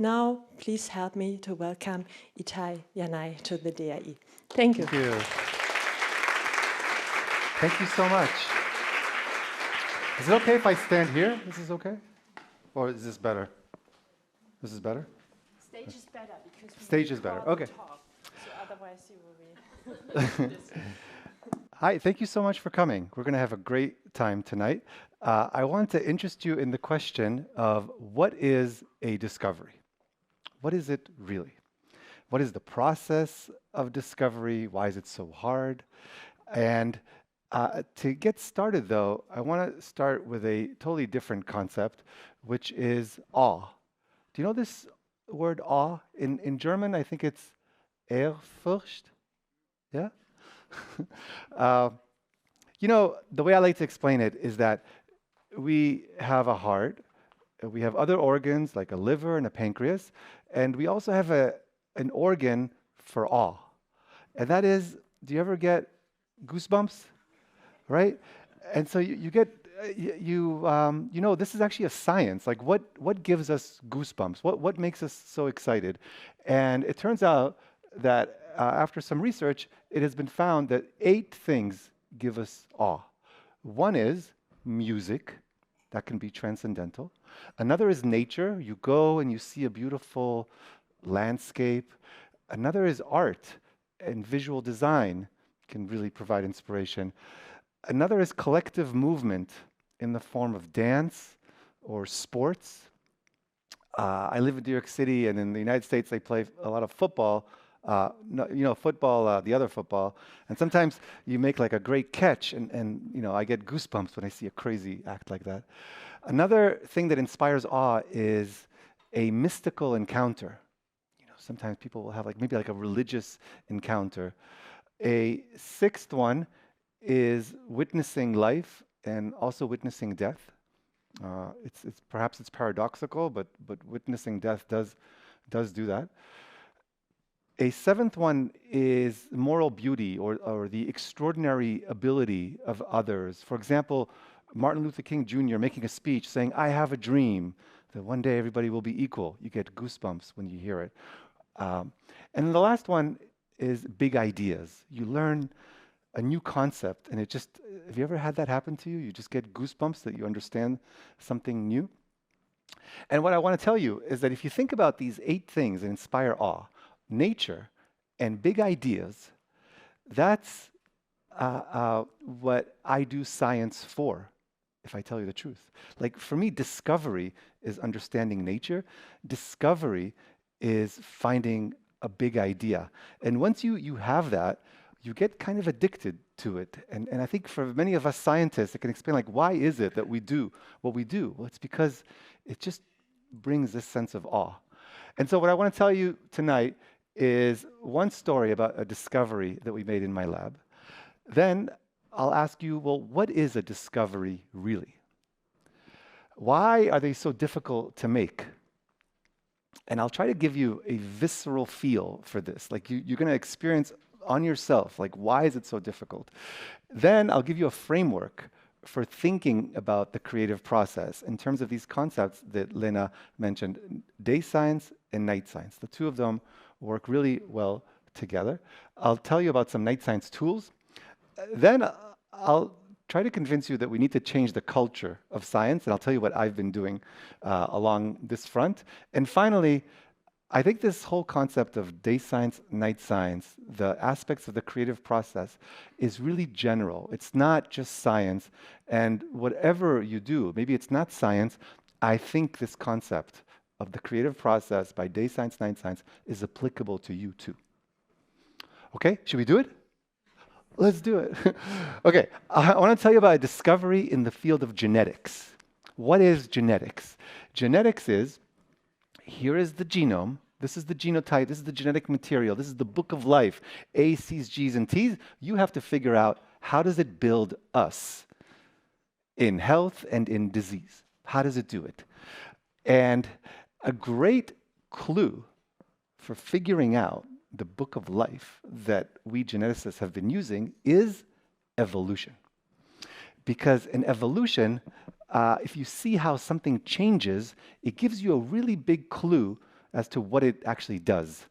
Now, please help me to welcome Itai Yanai to the DAI. Thank you. Thank you. Thank you so much. Is it okay if I stand here? Is this okay? Or is this better? This is better? Stage is better because we Stage is better. Okay. talk, so otherwise you will be. Hi, thank you so much for coming. We're going to have a great time tonight. I want to interest you in the question of what is a discovery? What is it really? What is the process of discovery? Why is it so hard? And to get started, though, I want to start with a totally different concept, which is awe. Do you know this word awe? In German, I think it's Ehrfurcht. Yeah? You know, the way I like to explain it is that we have a heart, we have other organs like a liver and a pancreas, and we also have an organ for awe. And that is, do you ever get goosebumps? Right? And so you get, you know, this is actually a science. Like what gives us goosebumps? What makes us so excited? And it turns out that after some research, it has been found that 8 things give us awe. One is music. That can be transcendental. Another is nature. You go and you see a beautiful landscape. Another is art and visual design can really provide inspiration. Another is collective movement in the form of dance or sports. I live in New York City, and in the United States, they play a lot of football. You know, football, the other football. And sometimes you make like a great catch, and you know, I get goosebumps when I see a crazy act like that. Another thing that inspires awe is a mystical encounter. You know, sometimes people will have like maybe like a religious encounter. A 6th one is witnessing life and also witnessing death. It's perhaps it's paradoxical, but witnessing death does do that. A 7th one is moral beauty or the extraordinary ability of others. For example, Martin Luther King Jr. making a speech saying, "I have a dream that one day everybody will be equal." You get goosebumps when you hear it. And then the last one is big ideas. You learn a new concept, and have you ever had that happen to you? You just get goosebumps that you understand something new. And what I want to tell you is that if you think about these 8 things that inspire awe, nature and big ideas, that's what I do science for, if I tell you the truth. Like for me, discovery is understanding nature. Discovery is finding a big idea. And once you have that, you get kind of addicted to it. And I think for many of us scientists, it can explain like, why is it that we do what we do? Well, it's because it just brings this sense of awe. And so what I want to tell you tonight is one story about a discovery that we made in my lab. Then I'll ask you, well, what is a discovery really? Why are they so difficult to make? And I'll try to give you a visceral feel for this. Like you're going to experience on yourself, like why is it so difficult? Then I'll give you a framework for thinking about the creative process in terms of these concepts that Lena mentioned, day science and night science. The 2 of them work really well together. I'll tell you about some night science tools. Then I'll try to convince you that we need to change the culture of science, and I'll tell you what I've been doing along this front. And finally, I think this whole concept of day science, night science, the aspects of the creative process is really general. It's not just science. And whatever you do, maybe it's not science, I think this concept of the creative process by day science, night science is applicable to you too. Okay, should we do it? Let's do it. Okay, I want to tell you about a discovery in the field of genetics. What is genetics? Genetics is, here is the genome, this is the genotype, this is the genetic material, this is the book of life, A's, C's, G's, and T's. You have to figure out how does it build us in health and in disease. How does it do it? And a great clue for figuring out the book of life that we geneticists have been using is evolution. Because in evolution, if you see how something changes, it gives you a really big clue as to what it actually does.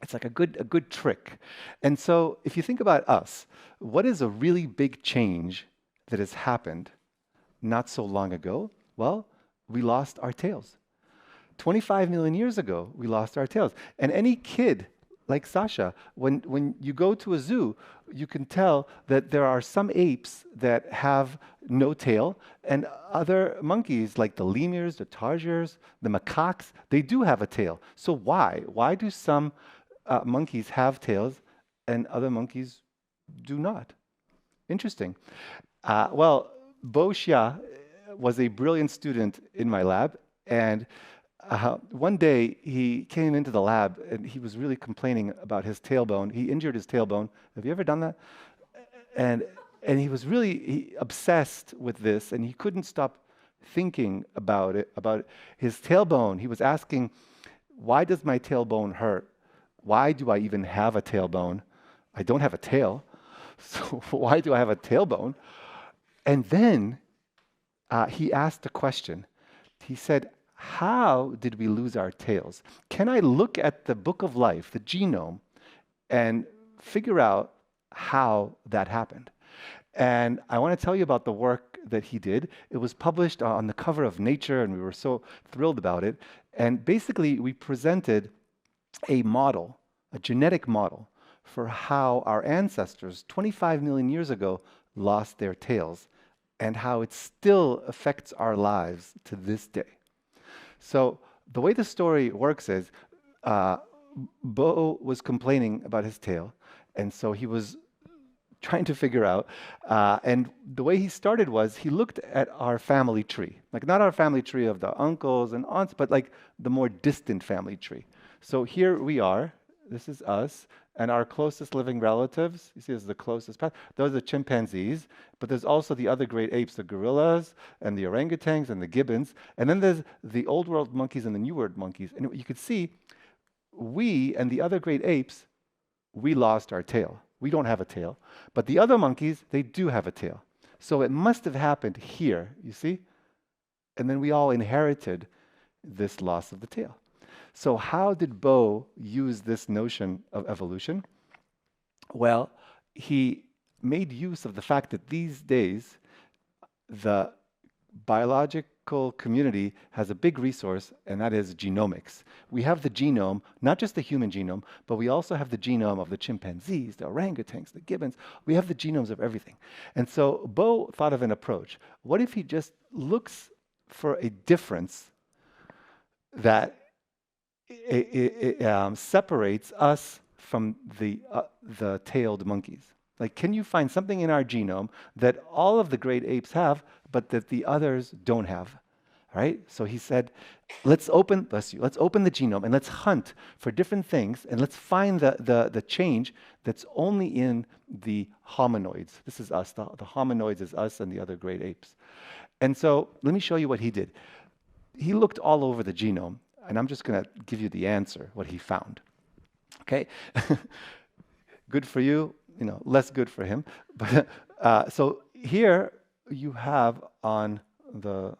It's like a good trick. And so if you think about us, what is a really big change that has happened not so long ago? Well, we lost our tails. 25 million years ago, we lost our tails. And any kid like Sasha, when you go to a zoo, you can tell that there are some apes that have no tail, and other monkeys like the lemurs, the tarsiers, the macaques, they do have a tail. So why? Why do some monkeys have tails and other monkeys do not? Interesting. Well, Bo Xia was a brilliant student in my lab, and one day he came into the lab and he was really complaining about his tailbone. He injured his tailbone. Have you ever done that? And he was really obsessed with this, and he couldn't stop thinking about it, about his tailbone. He was asking, why does my tailbone hurt? Why do I even have a tailbone? I don't have a tail, so why do I have a tailbone? And then he asked a question. He said, how did we lose our tails? Can I look at the book of life, the genome, and figure out how that happened? And I want to tell you about the work that he did. It was published on the cover of Nature, and we were so thrilled about it. And basically, we presented a model, a genetic model, for how our ancestors 25 million years ago lost their tails, and how it still affects our lives to this day. So the way the story works is, Bo was complaining about his tail, and so he was trying to figure out, and the way he started was he looked at our family tree, like not our family tree of the uncles and aunts, but like the more distant family tree. So here we are, this is us, and our closest living relatives, you see this is the closest path, those are the chimpanzees, but there's also the other great apes, the gorillas and the orangutans and the gibbons, and then there's the old world monkeys and the new world monkeys. And you could see, we and the other great apes, we lost our tail. We don't have a tail. But the other monkeys, they do have a tail. So it must have happened here, you see? And then we all inherited this loss of the tail. So how did Bo use this notion of evolution? Well, he made use of the fact that these days, the biological community has a big resource, and that is genomics. We have the genome, not just the human genome, but we also have the genome of the chimpanzees, the orangutans, the gibbons. We have the genomes of everything. And so Bo thought of an approach. What if he just looks for a difference that separates us from the tailed monkeys? Like, can you find something in our genome that all of the great apes have, but that the others don't have? Right? So he said, let's open the genome and let's hunt for different things, and let's find the change that's only in the hominoids. This is us. The hominoids is us and the other great apes. And so let me show you what he did. He looked all over the genome, and I'm just going to give you the answer, what he found. Okay? Good for you, less good for him. But so here you have on the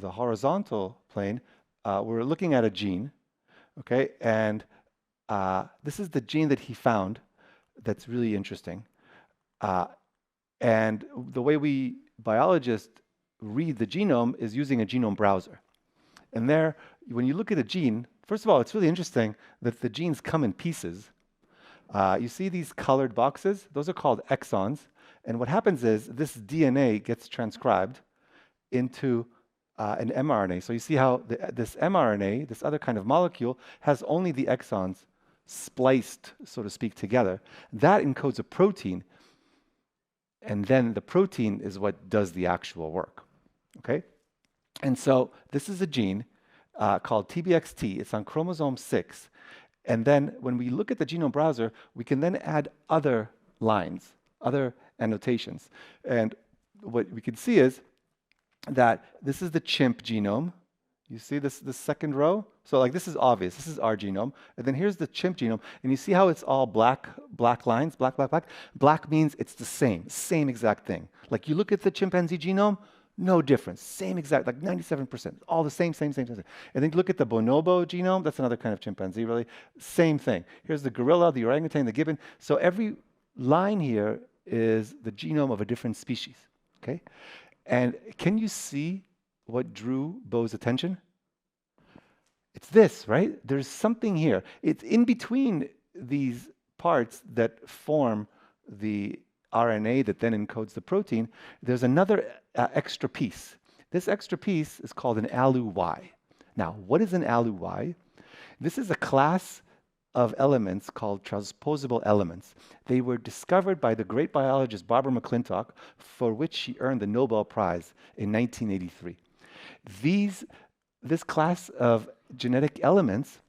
horizontal plane, we're looking at a gene, okay? And this is the gene that he found that's really interesting. And the way we biologists read the genome is using a genome browser. And there, when you look at a gene, first of all, it's really interesting that the genes come in pieces. You see these colored boxes? Those are called exons. And what happens is this DNA gets transcribed into an mRNA. So you see how this mRNA, this other kind of molecule, has only the exons spliced, so to speak, together. That encodes a protein. And then the protein is what does the actual work. Okay? And so this is a gene called TBXT. It's on chromosome 6. And then when we look at the genome browser, we can then add other lines, other annotations. And what we can see is that this is the chimp genome. You see this second row? So like this is obvious. This is our genome. And then here's the chimp genome. And you see how it's all black lines, black. Black means it's the same exact thing. Like you look at the chimpanzee genome, No difference. Same exact, like 97%. All the same. And then look at the bonobo genome. That's another kind of chimpanzee, really. Same thing. Here's the gorilla, the orangutan, the gibbon. So every line here is the genome of a different species, okay? And can you see what drew Bo's attention? It's this, right? There's something here. It's in between these parts that form the RNA that then encodes the protein. There's another extra piece. This extra piece is called an ALU-Y. Now, what is an ALU-Y? This is a class of elements called transposable elements. They were discovered by the great biologist Barbara McClintock, for which she earned the Nobel Prize in 1983. This class of genetic elements,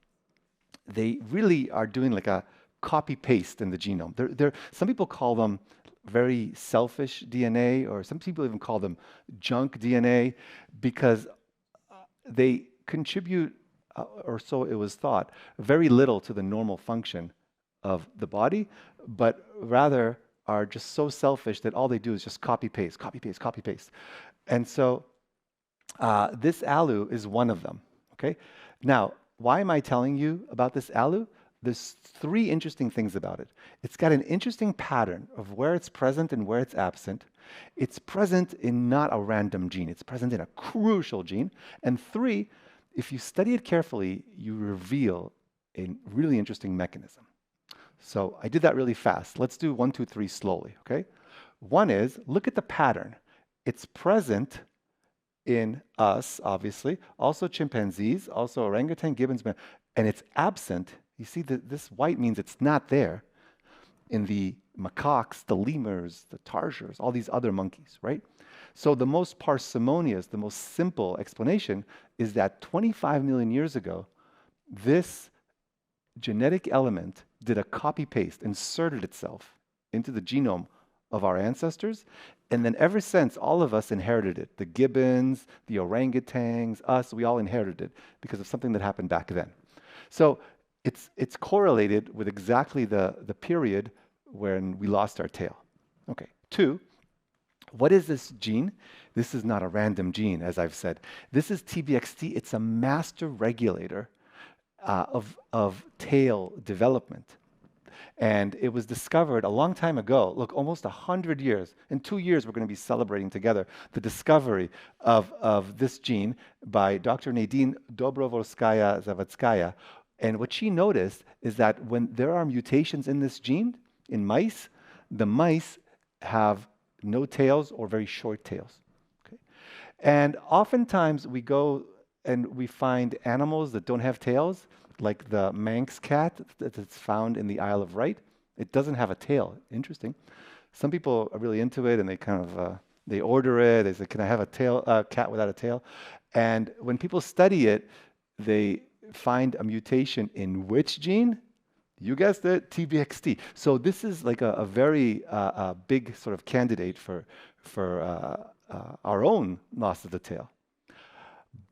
they really are doing like a copy-paste in the genome. Some people call them very selfish DNA, or some people even call them junk DNA, because they contribute, or so it was thought, very little to the normal function of the body, but rather are just so selfish that all they do is just copy-paste. And so this ALU is one of them, okay? Now, why am I telling you about this ALU? There's three interesting things about it. It's got an interesting pattern of where it's present and where it's absent. It's present in not a random gene. It's present in a crucial gene. And three, if you study it carefully, you reveal a really interesting mechanism. So I did that really fast. Let's do 1, 2, 3 slowly, okay? One is, look at the pattern. It's present in us, obviously, also chimpanzees, also orangutan, gibbons, and it's absent. You see that this white means it's not there in the macaques, the lemurs, the tarsiers, all these other monkeys, right? So the most parsimonious, the most simple explanation is that 25 million years ago, this genetic element did a copy-paste, inserted itself into the genome of our ancestors, and then ever since, all of us inherited it. The gibbons, the orangutans, us, we all inherited it because of something that happened back then. So it's correlated with exactly the period when we lost our tail. Okay, 2, what is this gene? This is not a random gene, as I've said. This is TBXT. It's a master regulator of tail development. And it was discovered a long time ago, look, almost 100 years. In 2 years, we're going to be celebrating together the discovery of this gene by Dr. Nadine Dobrovolskaya-Zavadskaya. And what she noticed is that when there are mutations in this gene, in mice, the mice have no tails or very short tails. Okay? And oftentimes we go and we find animals that don't have tails, like the Manx cat that's found in the Isle of Wight. It doesn't have a tail. Interesting. Some people are really into it, and they kind of they order it. They say, "Can I have a cat without a tail?" And when people study it, they find a mutation in which gene? You guessed it, TBXT. So this is like a very big sort of candidate for our own loss of the tail.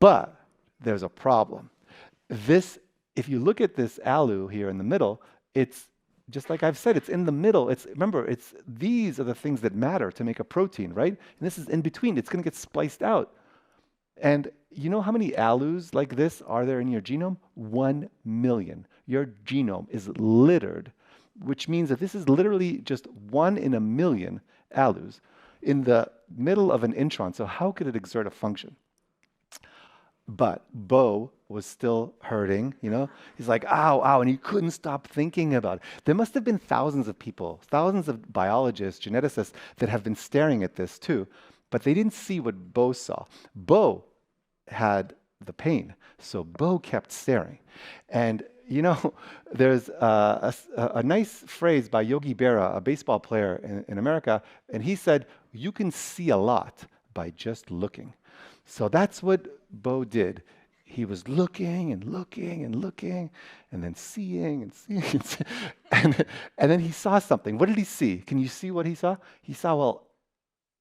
But there's a problem. If you look at this ALU here in the middle, it's just like I've said, it's in the middle. Remember, these are the things that matter to make a protein, right? And this is in between. It's going to get spliced out. And you know how many ALUs like this are there in your genome? 1 million. Your genome is littered, which means that this is literally just 1 in a million ALUs in the middle of an intron. So how could it exert a function? But Bo was still hurting, you know? He's like, ow, ow, and he couldn't stop thinking about it. There must have been thousands of people, thousands of biologists, geneticists that have been staring at this too, but they didn't see what Bo saw. Bo had the pain, so Bo kept staring. And, you know, there's a nice phrase by Yogi Berra, a baseball player in America, and he said, you can see a lot by just looking. So that's what Bo did. He was looking and looking and looking, and then seeing and seeing, and then he saw something. What did he see? Can you see what he saw? He saw, well,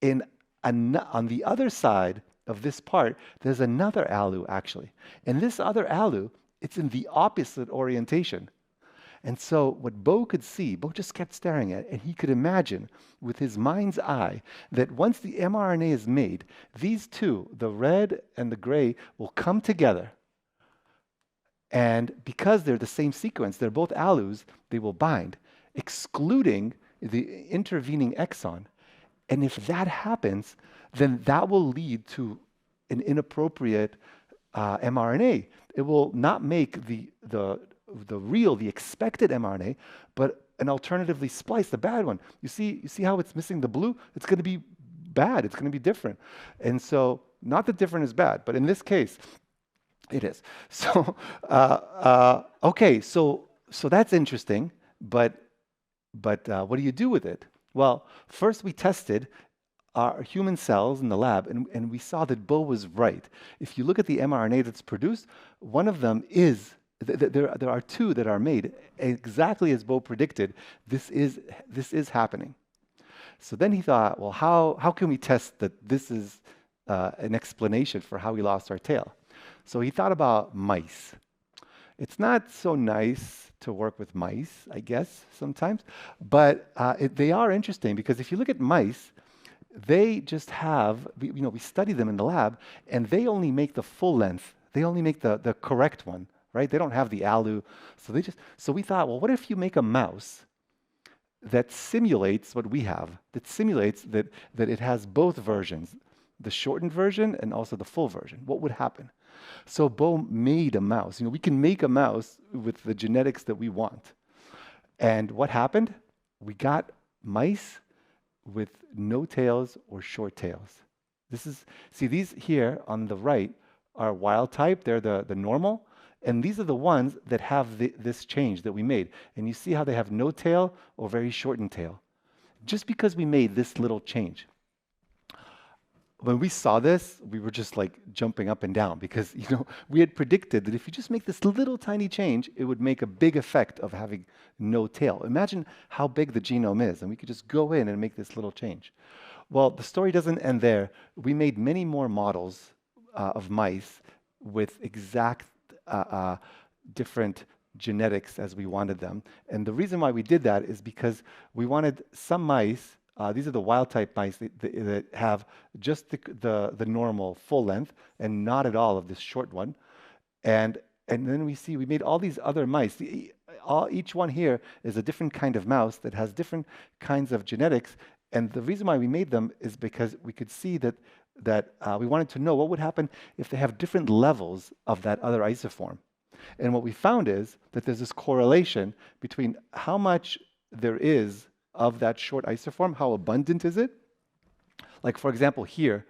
on the other side of this part, there's another ALU actually. And this other ALU, it's in the opposite orientation. And so what Bo could see, Bo just kept staring at it, and he could imagine with his mind's eye that once the mRNA is made, these two, the red and the gray, will come together. And because they're the same sequence, they're both alus, they will bind, excluding the intervening exon. And if that happens, then that will lead to an inappropriate mRNA. It will not make the expected mRNA, but an alternatively spliced, the bad one. You see how it's missing the blue? It's going to be bad. It's going to be different. And so, not that different is bad, but in this case, it is. So, okay, so that's interesting, but what do you do with it? Well, first we tested our human cells in the lab, and we saw that Bo was right. If you look at the mRNA that's produced, one of them is, there are two that are made exactly as Bo predicted. This is happening. So then he thought, well, how can we test that this is an explanation for how we lost our tail? So he thought about mice. It's not so nice to work with mice, I guess, sometimes, but they are interesting because if you look at mice, they just have, we study them in the lab, and they only make the full length. They only make the correct one, right? They don't have the alu. So we thought, well, what if you make a mouse that simulates what we have, that simulates that it has both versions, the shortened version and also the full version? What would happen? So Bo made a mouse. We can make a mouse with the genetics that we want. And what happened? We got mice with no tails or short tails. These here on the right are wild type. They're the normal. And these are the ones that have this change that we made. And you see how they have no tail or very shortened tail. Just because we made this little change. When we saw this, we were just like jumping up and down because we had predicted that if you just make this little tiny change, it would make a big effect of having no tail. Imagine how big the genome is, and we could just go in and make this little change. Well, the story doesn't end there. We made many more models of mice with exact different genetics as we wanted them. And the reason why we did that is because we wanted some mice. These are the wild type mice that have just the normal full length and not at all of this short one. And then we made all these other mice. Each one here is a different kind of mouse that has different kinds of genetics. And the reason why we made them is because we could see that we wanted to know what would happen if they have different levels of that other isoform. And what we found is that there's this correlation between how much there is of that short isoform, how abundant is it? Like for example, here,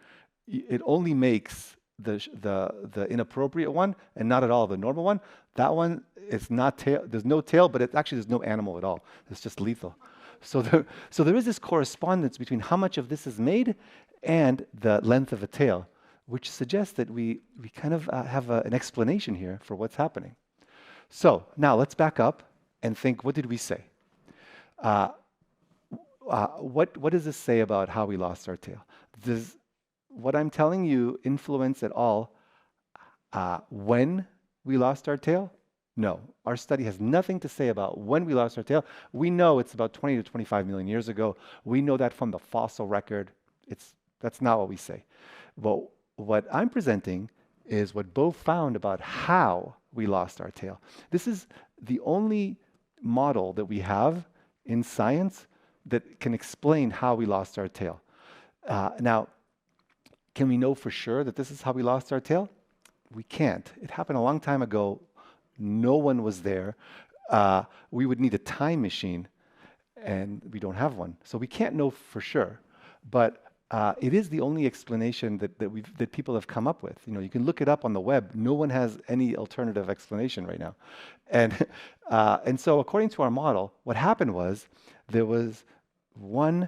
it only makes the inappropriate one and not at all the normal one. That one is not tail. There's no tail, but there's no animal at all. It's just lethal. So there is this correspondence between how much of this is made and the length of a tail, which suggests that we kind of have an explanation here for what's happening. So now let's back up and think, what did we say? What does this say about how we lost our tail? Does what I'm telling you influence at all when we lost our tail? No. Our study has nothing to say about when we lost our tail. We know it's about 20 to 25 million years ago. We know that from the fossil record. That's not what we say. Well, what I'm presenting is what Bo found about how we lost our tail. This is the only model that we have in science that can explain how we lost our tail. Now, can we know for sure that this is how we lost our tail? We can't. It happened a long time ago. No one was there. We would need a time machine, and we don't have one. So we can't know for sure. But it is the only explanation that people have come up with. You can look it up on the web. No one has any alternative explanation right now. And so according to our model, what happened was there was one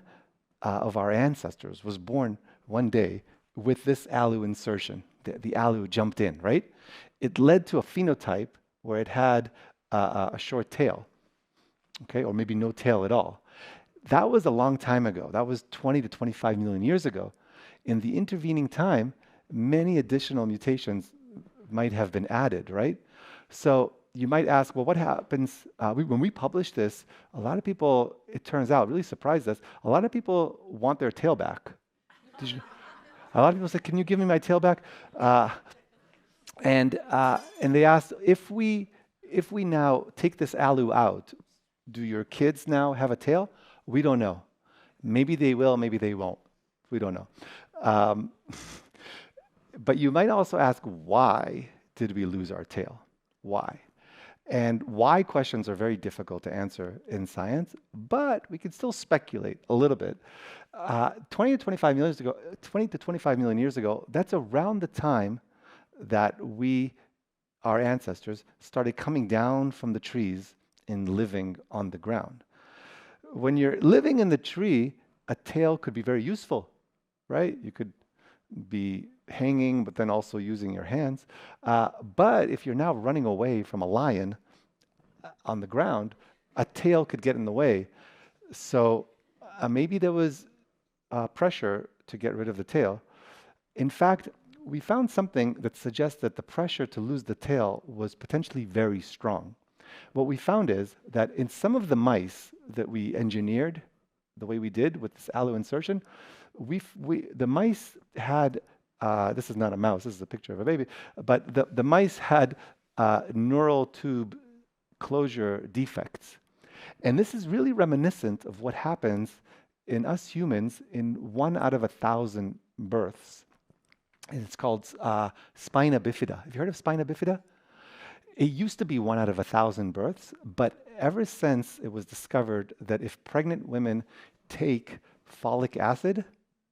of our ancestors was born one day with this alu insertion. The alu jumped in, right? It led to a phenotype where it had a short tail, okay, or maybe no tail at all. That was a long time ago. That was 20 to 25 million years ago. In the intervening time, many additional mutations might have been added, right? So, you might ask, well, what happens when we publish this? A lot of people, it turns out, really surprised us. A lot of people want their tail back. A lot of people say, "Can you give me my tail back?" And they asked, if we now take this alu out, do your kids now have a tail? We don't know. Maybe they will, maybe they won't. We don't know. But you might also ask, why did we lose our tail? Why? And why questions are very difficult to answer in science, but we can still speculate a little bit. 20 to 25 million years ago, that's around the time that our ancestors, started coming down from the trees and living on the ground. When you're living in the tree, a tail could be very useful, right? You could be hanging, but then also using your hands. But if you're now running away from a lion on the ground, a tail could get in the way. So maybe there was pressure to get rid of the tail. In fact, we found something that suggests that the pressure to lose the tail was potentially very strong. What we found is that in some of the mice that we engineered the way we did with this allo insertion, the mice had, this is not a mouse, this is a picture of a baby, but the mice had neural tube closure defects. And this is really reminiscent of what happens in us humans in 1 out of 1,000 births. And it's called spina bifida. Have you heard of spina bifida? It used to be 1 out of 1,000 births, but ever since it was discovered that if pregnant women take folic acid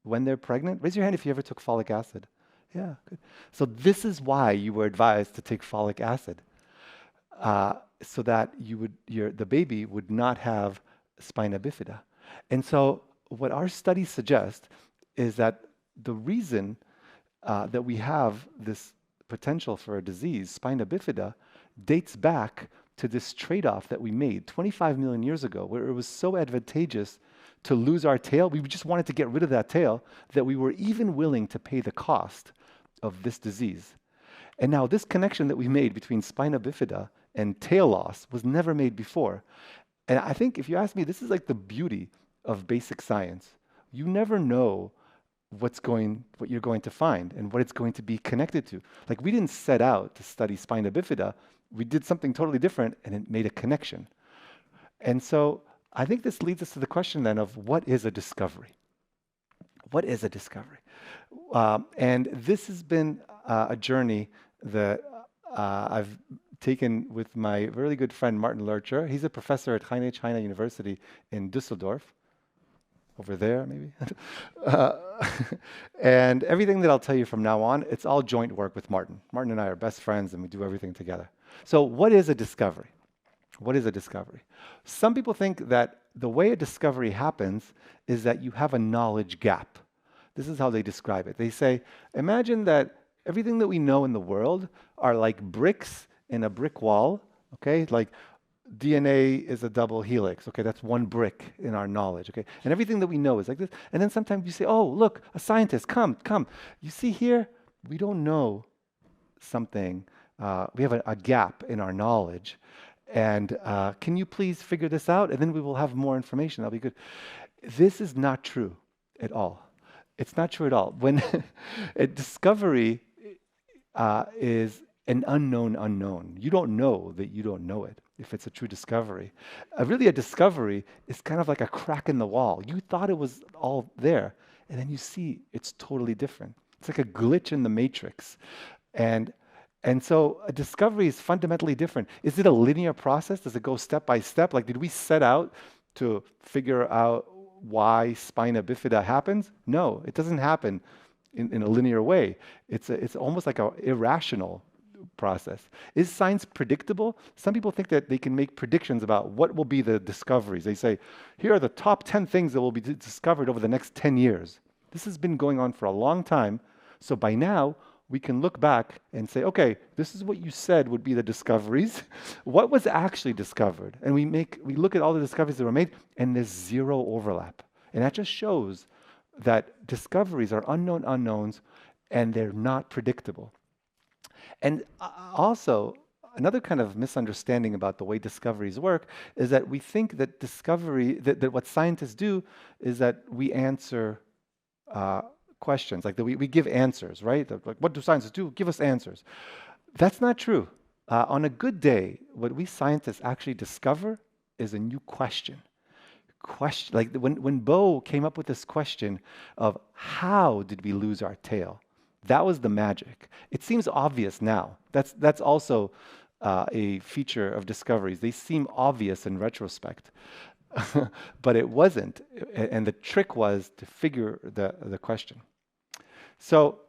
when they're pregnant, raise your hand if you ever took folic acid. Yeah, good. So this is why you were advised to take folic acid, so that the baby would not have spina bifida. And so what our studies suggest is that the reason that we have this potential for a disease, spina bifida, dates back to this trade-off that we made 25 million years ago, where it was so advantageous to lose our tail. We just wanted to get rid of that tail, that we were even willing to pay the cost of this disease. And now this connection that we made between spina bifida and tail loss was never made before. And I think, if you ask me, this is like the beauty of basic science. You never know what you're going to find and what it's going to be connected to. Like, we didn't set out to study spina bifida. We did something totally different, and it made a connection. And so I think this leads us to the question then of, what is a discovery? What is a discovery? And this has been a journey that I've taken with my really good friend Martin Lurcher. He's a professor at China University in Düsseldorf. Over there, maybe. And everything that I'll tell you from now on, it's all joint work with Martin. Martin and I are best friends, and we do everything together. So what is a discovery? What is a discovery? Some people think that the way a discovery happens is that you have a knowledge gap. This is how they describe it. They say, imagine that everything that we know in the world are like bricks in a brick wall, okay? Like, DNA is a double helix. Okay, that's one brick in our knowledge. Okay, and everything that we know is like this. And then sometimes you say, "Oh, look, a scientist, come. You see here, we don't know something. We have a gap in our knowledge. And can you please figure this out? And then we will have more information. That'll be good." This is not true at all. It's not true at all. When a discovery is an unknown. You don't know that you don't know it, if it's a true discovery. Really, a discovery is kind of like a crack in the wall. You thought it was all there, and then you see it's totally different. It's like a glitch in the matrix. And so a discovery is fundamentally different. Is it a linear process? Does it go step by step? Like, did we set out to figure out why spina bifida happens? No, it doesn't happen in a linear way. It's almost like an irrational process. Is science predictable? Some people think that they can make predictions about what will be the discoveries. They say, here are the top 10 things that will be discovered over the next 10 years. This has been going on for a long time. So by now, we can look back and say, okay, this is what you said would be the discoveries. What was actually discovered? And we look at all the discoveries that were made, and there's zero overlap. And that just shows that discoveries are unknown unknowns, and they're not predictable. And also, another kind of misunderstanding about the way discoveries work is that we think that that what scientists do is that we answer questions, like that we give answers, right? Like, what do scientists do? Give us answers. That's not true. On a good day, what we scientists actually discover is a new question. Like when Bo came up with this question of how did we lose our tail, that was the magic. It seems obvious now. That's also a feature of discoveries. They seem obvious in retrospect, but it wasn't. And the trick was to figure the question. So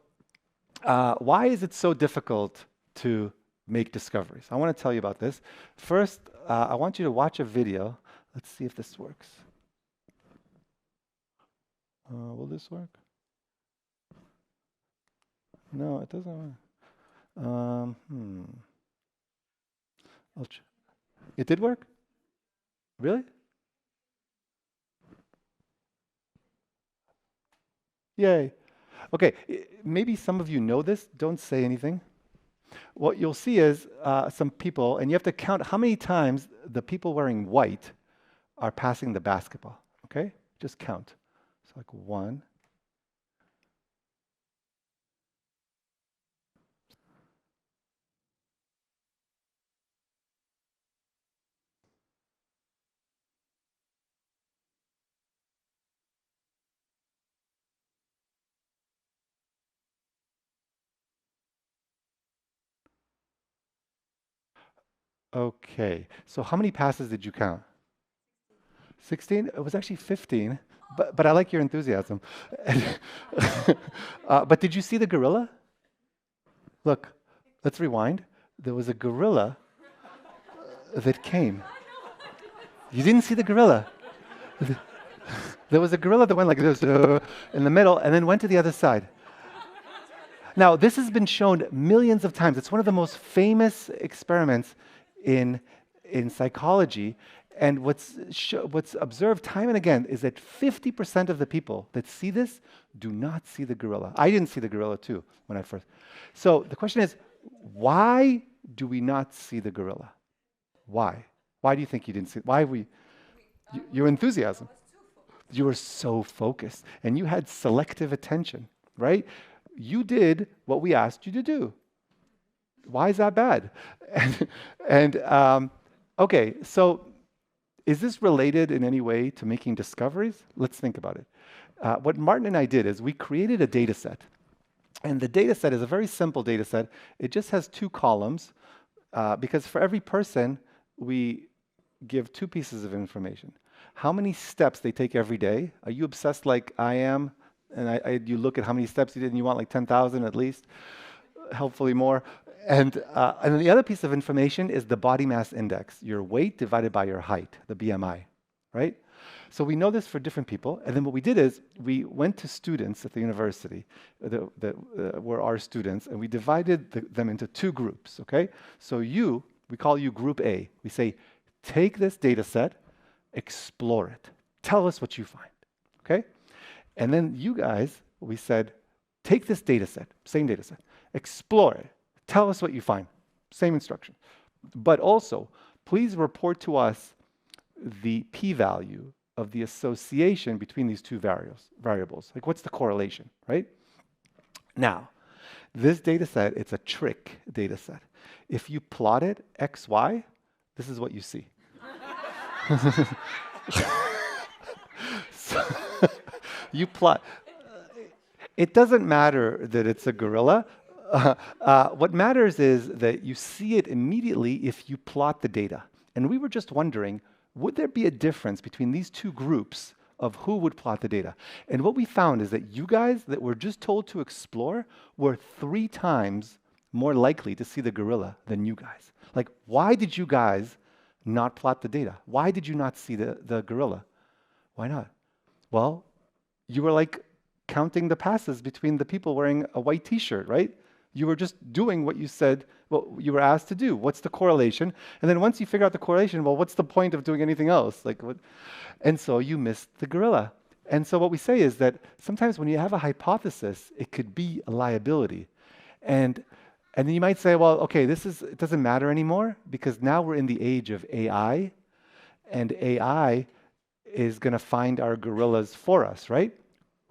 why is it so difficult to make discoveries? I want to tell you about this. First, I want you to watch a video. Let's see if this works. Will this work? No, it doesn't work. It did work? Really? Yay. Okay, maybe some of you know this. Don't say anything. What you'll see is some people, and you have to count how many times the people wearing white are passing the basketball, okay? Just count. It's like 1. Okay, so how many passes did you count? 16? It was actually 15, but I like your enthusiasm. But did you see the gorilla? Look, let's rewind. There was a gorilla that came. You didn't see the gorilla. There was a gorilla that went like this in the middle and then went to the other side. Now, this has been shown millions of times. It's one of the most famous experiments in psychology. And what's observed time and again is that 50% of the people that see this do not see the gorilla. I didn't see the gorilla too when I first. So the question is, why do we not see the gorilla? Why? Why do you think you didn't see it? Why your enthusiasm. You were so focused and you had selective attention, right? You did what we asked you to do. Why is that bad? Okay, so is this related in any way to making discoveries? Let's think about it. What Martin and I did is we created a data set. And the data set is a very simple data set. It just has 2 columns because for every person, we give 2 pieces of information. How many steps they take every day. Are you obsessed like I am? And you look at how many steps you did and you want like 10,000 at least, hopefully more. And then the other piece of information is the body mass index, your weight divided by your height, the BMI, right? So we know this for different people. And then what we did is we went to students at the university that were our students, and we divided them into 2 groups, okay? So we call you group A. We say, take this data set, explore it. Tell us what you find, okay? And then you guys, we said, take this data set, same data set, explore it. Tell us what you find. Same instruction. But also, please report to us the p-value of the association between these 2 variables. Like, what's the correlation, right? Now, this data set, it's a trick data set. If you plot it, x, y, this is what you see. So, you plot. It doesn't matter that it's a gorilla. What matters is that you see it immediately if you plot the data. And we were just wondering, would there be a difference between these 2 groups of who would plot the data? And what we found is that you guys that were just told to explore were 3 times more likely to see the gorilla than you guys. Like, why did you guys not plot the data? Why did you not see the gorilla? Why not? Well, you were like counting the passes between the people wearing a white t-shirt, right? You were just doing what you said, what you were asked to do. What's the correlation? And then once you figure out the correlation, well, what's the point of doing anything else? Like, what? And so you missed the gorilla. And so what we say is that sometimes when you have a hypothesis, it could be a liability. And And then you might say, well, okay, it doesn't matter anymore because now we're in the age of AI, and AI is going to find our gorillas for us, right?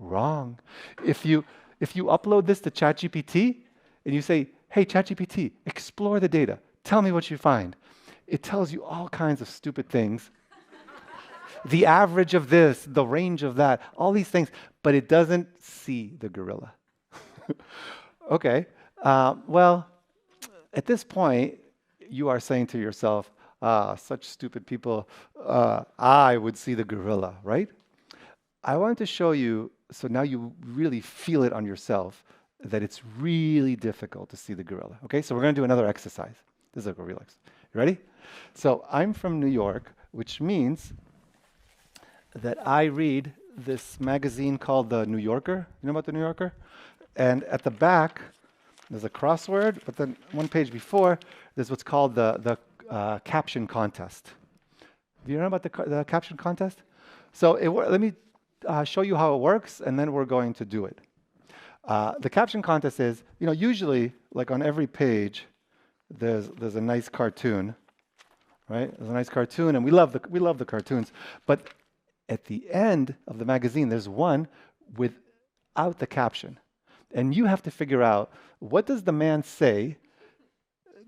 Wrong. If you upload this to ChatGPT and you say, hey, ChatGPT, explore the data. Tell me what you find. It tells you all kinds of stupid things. The average of this, the range of that, all these things, but it doesn't see the gorilla. Okay. Well, at this point, you are saying to yourself, such stupid people, I would see the gorilla, right? I wanted to show you, so now you really feel it on yourself, that it's really difficult to see the gorilla. Okay, so we're going to do another exercise. This is a real exercise. You ready? So I'm from New York, which means that I read this magazine called The New Yorker. You know about The New Yorker? And at the back, there's a crossword, but then one page before, there's what's called the caption contest. Do you know about the caption contest? So let me show you how it works, and then we're going to do it. The caption contest is, usually, like on every page, there's a nice cartoon, right? There's a nice cartoon, and we love the cartoons. But at the end of the magazine, there's one without the caption. And you have to figure out, what does the man say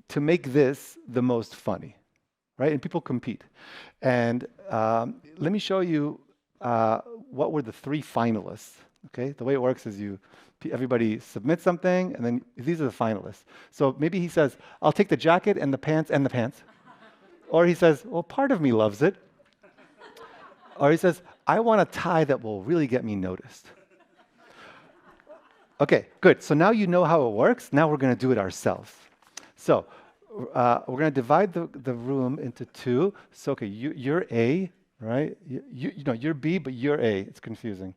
to make this the most funny, right? And people compete. And let me show you what were the 3 finalists, okay? The way it works is everybody submits something, and then these are the finalists. So maybe he says, I'll take the jacket and the pants and the pants. Or he says, well, part of me loves it. Or he says, I want a tie that will really get me noticed. Okay, good. So now you know how it works. Now we're going to do it ourselves. So we're going to divide the room into 2. So, okay, you're A, right? You're B, but you're A. It's confusing.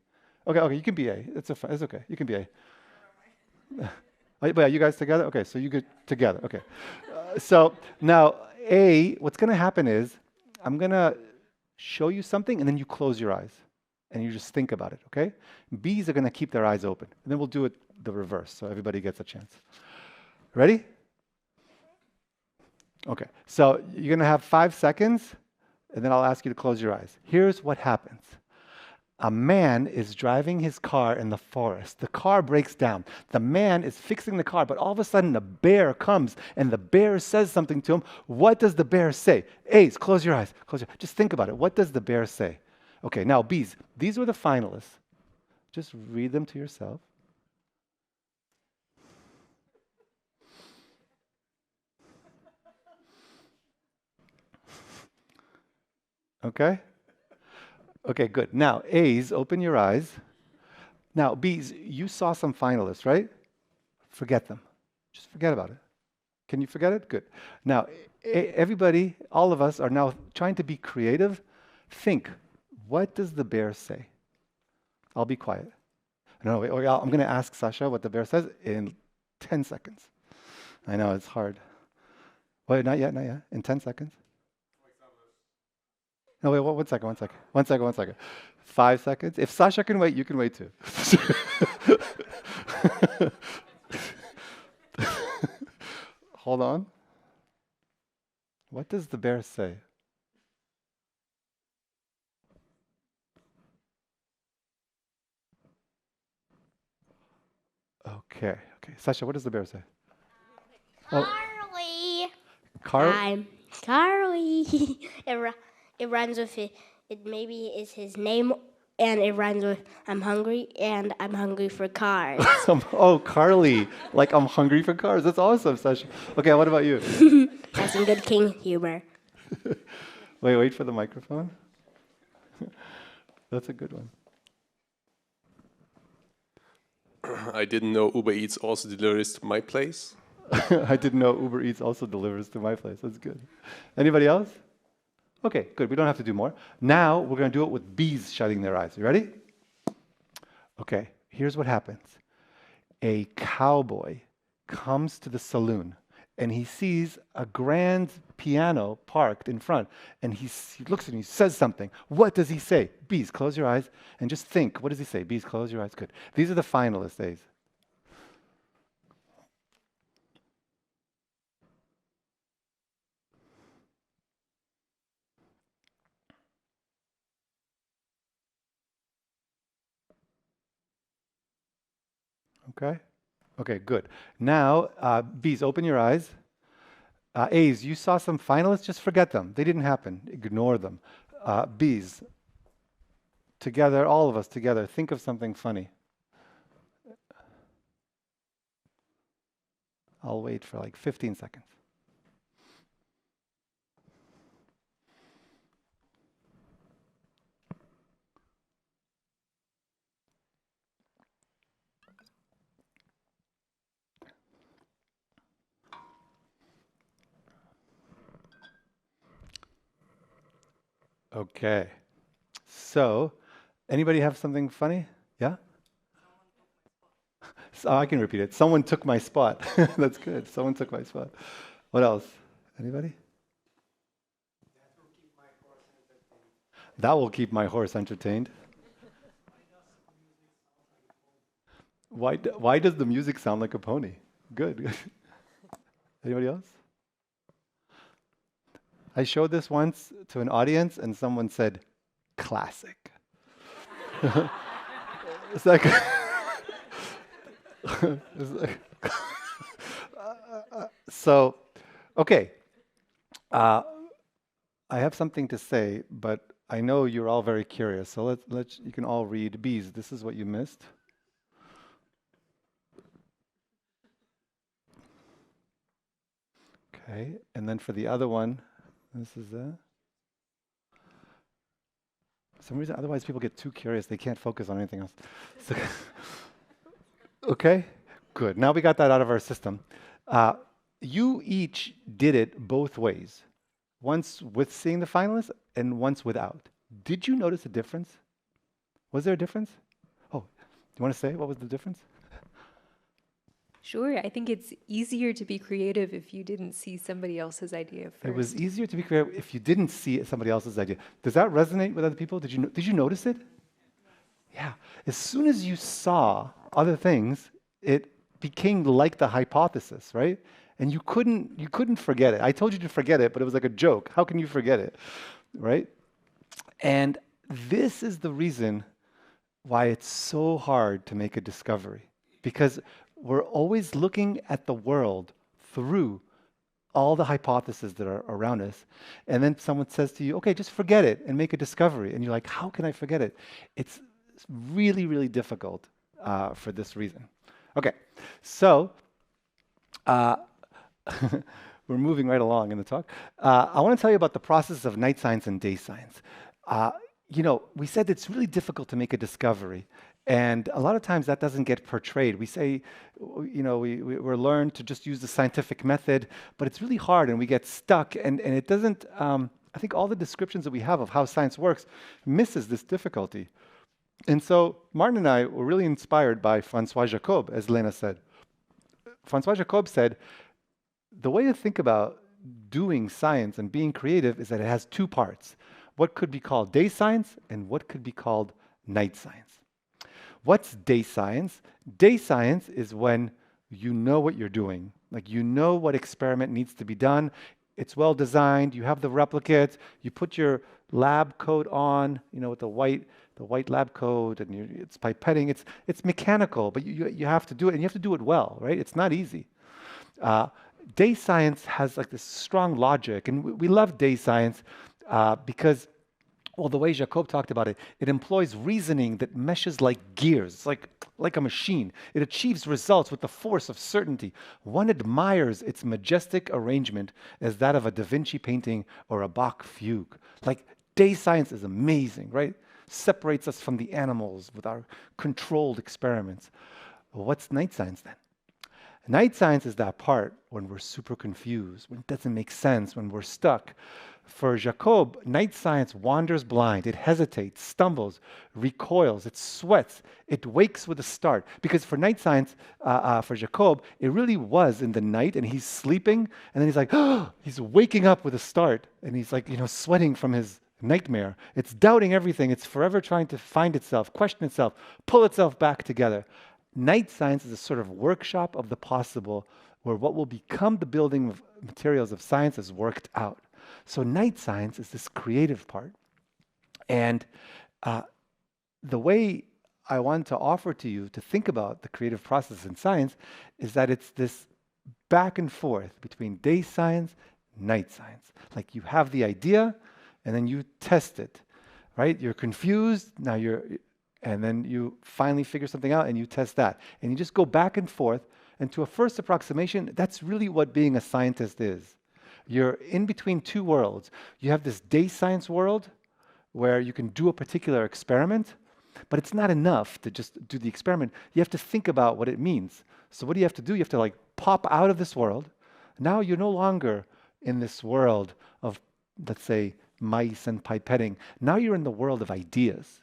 Okay, you can be A. It's okay. You can be A. But yeah, you guys together? Okay, so you get together. Okay. So now A, what's going to happen is I'm going to show you something, and then you close your eyes. And you just think about it, okay? B's are going to keep their eyes open. And then we'll do it the reverse, so everybody gets a chance. Ready? Okay, so you're going to have 5 seconds, and then I'll ask you to close your eyes. Here's what happens. A man is driving his car in the forest. The car breaks down. The man is fixing the car, but all of a sudden a bear comes, and the bear says something to him. What does the bear say? A's, close your eyes. Just think about it. What does the bear say? Okay, now B's. These were the finalists. Just read them to yourself. Okay? Okay, good. Now, A's, open your eyes. Now, B's, you saw some finalists, right? Forget them. Just forget about it. Can you forget it? Good. Now, everybody, all of us are now trying to be creative. Think. What does the bear say? I'll be quiet. No, wait, I'm going to ask Sasha what the bear says in 10 seconds. I know, it's hard. Wait, not yet. In 10 seconds. No, wait, 1 second. 1 second. 5 seconds. If Sasha can wait, you can wait too. Hold on. What does the bear say? Okay. Sasha, what does the bear say? Carly. Carl? I'm Carly. It rhymes with it. It maybe is his name, and it rhymes with I'm hungry, and I'm hungry for cars. Oh, Carly. Like, I'm hungry for cars. That's awesome, Sasha. Okay, what about you? That's some good king humor. Wait for the microphone. That's a good one. I didn't know Uber Eats also delivers to my place. I didn't know Uber Eats also delivers to my place. That's good. Anybody else? Okay, good. We don't have to do more. Now we're going to do it with bees shutting their eyes. You ready? Okay, here's what happens. A cowboy comes to the saloon, and he sees a grand piano parked in front, and he looks and he says something. What does he say? Bees, close your eyes and just think. What does he say? Bees, close your eyes. Good. These are the finalists, A's. Okay? Okay, good. Now, B's, open your eyes. A's, you saw some finalists, just forget them. They didn't happen. Ignore them. B's, together, all of us together, think of something funny. I'll wait for like 15 seconds. Okay. So, anybody have something funny? Yeah? So, I can repeat it. Someone took my spot. That's good. Someone took my spot. What else? Anybody? That will keep my horse entertained. Why does the music sound like a pony? Good. Anybody else? I showed this once to an audience and someone said, classic. It's like, it's like so, okay. I have something to say, but I know you're all very curious. So you can all read. B's, this is what you missed. Okay, and then for the other one, this is for some reason, otherwise people get too curious. They can't focus on anything else. So okay, good. Now we got that out of our system. You each did it both ways. Once with seeing the finalists and once without. Did you notice a difference? Was there a difference? Oh, do you want to say what was the difference? Sure, I think it's easier to be creative if you didn't see somebody else's idea first. It was easier to be creative if you didn't see somebody else's idea. Does that resonate with other people? Did you notice it? Yeah. As soon as you saw other things, it became like the hypothesis, right? And you couldn't forget it. I told you to forget it, but it was like a joke. How can you forget it, right? And this is the reason why it's so hard to make a discovery, because we're always looking at the world through all the hypotheses that are around us. And then someone says to you, okay, just forget it and make a discovery. And you're like, how can I forget it? It's really, really difficult for this reason. Okay, so we're moving right along in the talk. I want to tell you about the process of night science and day science. We said it's really difficult to make a discovery. And a lot of times that doesn't get portrayed. We say, we're learned to just use the scientific method, but it's really hard and we get stuck. And it doesn't, I think all the descriptions that we have of how science works misses this difficulty. And so Martin and I were really inspired by Francois Jacob, as Lena said. Francois Jacob said, the way to think about doing science and being creative is that it has two parts. What could be called day science and what could be called night science. What's day science? Day science is when you know what you're doing. Like you know what experiment needs to be done. It's well designed. You have the replicates. You put your lab coat on, with the white lab coat, and it's pipetting. It's mechanical, but you have to do it, and you have to do it well, right? It's not easy. Day science has like this strong logic, and we love day science because, well, the way Jacob talked about it, it employs reasoning that meshes like gears. It's like a machine. It achieves results with the force of certainty. One admires its majestic arrangement as that of a Da Vinci painting or a Bach fugue. Like, day science is amazing, right? Separates us from the animals with our controlled experiments. Well, what's night science then? Night science is that part when we're super confused, when it doesn't make sense, when we're stuck. For Jacob, night science wanders blind. It hesitates, stumbles, recoils, it sweats, it wakes with a start. Because for night science, for Jacob, it really was in the night and he's sleeping and then he's like, he's waking up with a start and he's like, sweating from his nightmare. It's doubting everything. It's forever trying to find itself, question itself, pull itself back together. Night science is a sort of workshop of the possible where what will become the building of materials of science is worked out. So night science is this creative part. And the way I want to offer to you to think about the creative process in science is that it's this back and forth between day science, night science. Like you have the idea and then you test it, right? You're confused, and then you finally figure something out and you test that. And you just go back and forth. And to a first approximation, that's really what being a scientist is. You're in between two worlds. You have this day science world where you can do a particular experiment, but it's not enough to just do the experiment. You have to think about what it means. So what do you have to do? You have to like pop out of this world. Now you're no longer in this world of, let's say, mice and pipetting. Now you're in the world of ideas.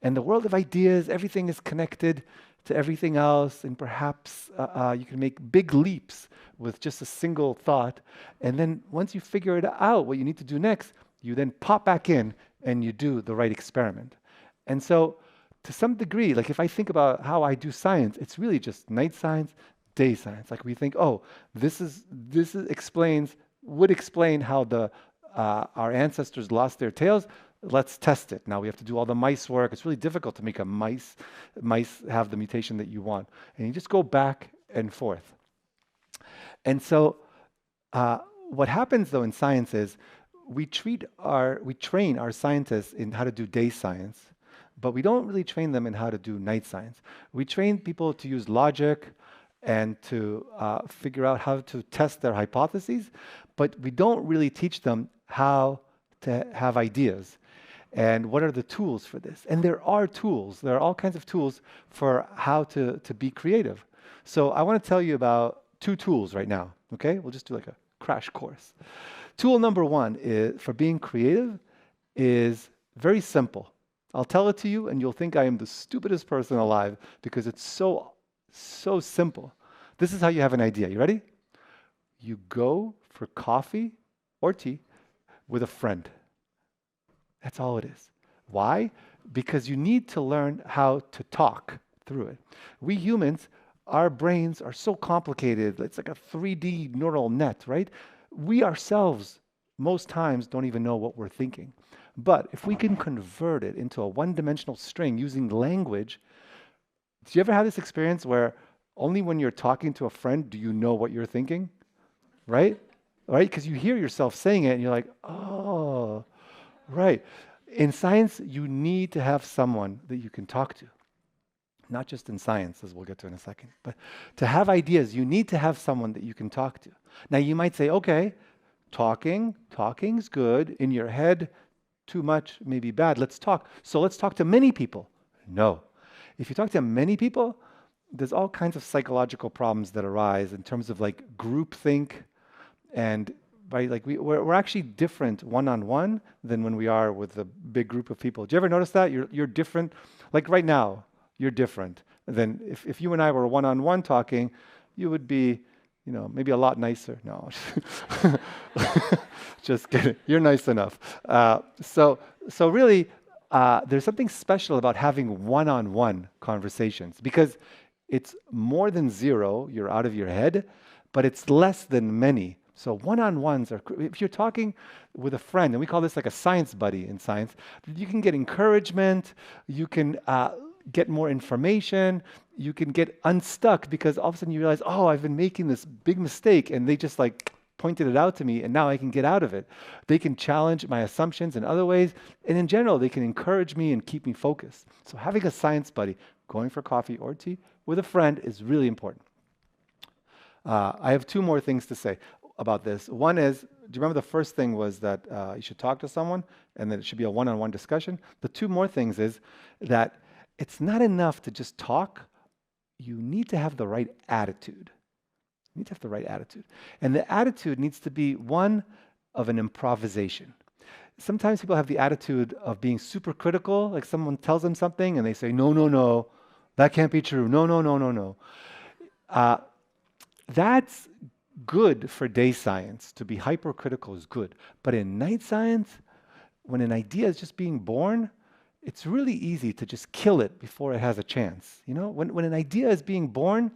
And the world of ideas, everything is connected to everything else, and perhaps you can make big leaps with just a single thought. And then once you figure it out, what you need to do next, you then pop back in and you do the right experiment. And so to some degree, like if I think about how I do science, it's really just night science, day science. Like we think, oh, would explain how our ancestors lost their tails. Let's test it. Now we have to do all the mice work. It's really difficult to make a mice have the mutation that you want. And you just go back and forth. And so what happens though in science is we train our scientists in how to do day science, but we don't really train them in how to do night science. We train people to use logic and to figure out how to test their hypotheses, but we don't really teach them how to have ideas. And what are the tools for this? And there are tools. There are all kinds of tools for how to be creative. So I want to tell you about 2 tools right now, okay? We'll just do like a crash course. Tool number 1 for being creative is very simple. I'll tell it to you and you'll think I am the stupidest person alive because it's so simple. This is how you have an idea. You ready? You go for coffee or tea with a friend. That's all it is. Why? Because you need to learn how to talk through it. We humans, our brains are so complicated. It's like a 3D neural net, right? We ourselves, most times, don't even know what we're thinking. But if we can convert it into a one-dimensional string using language, do you ever have this experience where only when you're talking to a friend do you know what you're thinking? Right? Right? Because you hear yourself saying it and you're like, oh, right. In science, you need to have someone that you can talk to. Not just in science, as we'll get to in a second. But to have ideas, you need to have someone that you can talk to. Now, you might say, okay, talking's good. In your head, too much may be bad. Let's talk. So let's talk to many people. No. If you talk to many people, there's all kinds of psychological problems that arise in terms of like groupthink and right, like we're actually different one-on-one than when we are with a big group of people. Do you ever notice that? You're different. Like right now, you're different than if you and I were one-on-one talking, you would be, maybe a lot nicer. No, just kidding. You're nice enough. So really, there's something special about having one-on-one conversations because it's more than 0, you're out of your head, but it's less than many. So one-on-ones are, if you're talking with a friend, and we call this like a science buddy in science, you can get encouragement, you can get more information, you can get unstuck because all of a sudden you realize, oh, I've been making this big mistake, and they just like pointed it out to me, and now I can get out of it. They can challenge my assumptions in other ways, and in general, they can encourage me and keep me focused. So having a science buddy, going for coffee or tea with a friend is really important. I have 2 more things to say about this. One is, do you remember the first thing was that you should talk to someone and that it should be a one-on-one discussion? The 2 more things is that it's not enough to just talk. You need to have the right attitude. You need to have the right attitude. And the attitude needs to be one of an improvisation. Sometimes people have the attitude of being super critical, like someone tells them something and they say, no, that can't be true. No. That's good for day science. To be hypercritical is good. But in night science, when an idea is just being born, it's really easy to just kill it before it has a chance. When an idea is being born,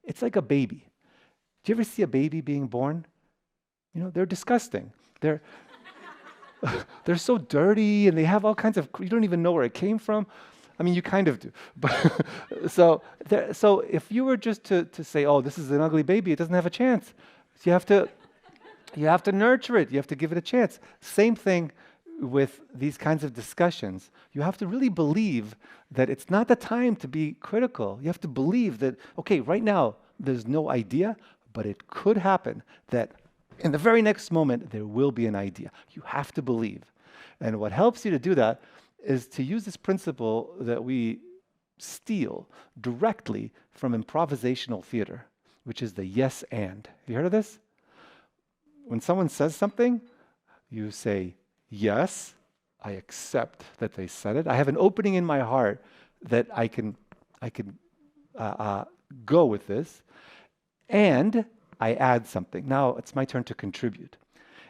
it's like a baby. Do you ever see a baby being born? They're disgusting. They're so dirty and they have all kinds of, you don't even know where it came from. I mean, you kind of do. But so if you were just to say, oh, this is an ugly baby, it doesn't have a chance. So you have to nurture it. You have to give it a chance. Same thing with these kinds of discussions. You have to really believe that it's not the time to be critical. You have to believe that, okay, right now there's no idea, but it could happen that in the very next moment there will be an idea. You have to believe. And what helps you to do that is to use this principle that we steal directly from improvisational theater, which is the yes and. Have you heard of this? When someone says something, you say, yes, I accept that they said it. I have an opening in my heart that I can go with this, and I add something. Now it's my turn to contribute.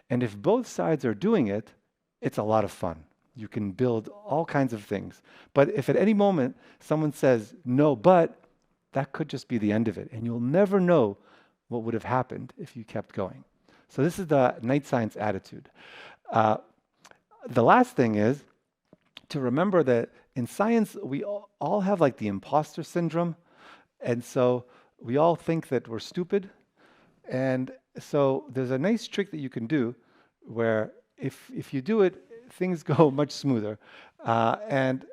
And if both sides are doing it, it's a lot of fun. You can build all kinds of things. But if at any moment someone says, no, but, that could just be the end of it. And you'll never know what would have happened if you kept going. So this is the night science attitude. The last thing is to remember that in science, we all have like the imposter syndrome. And so we all think that we're stupid. And so there's a nice trick that you can do where if you do it, things go much smoother. And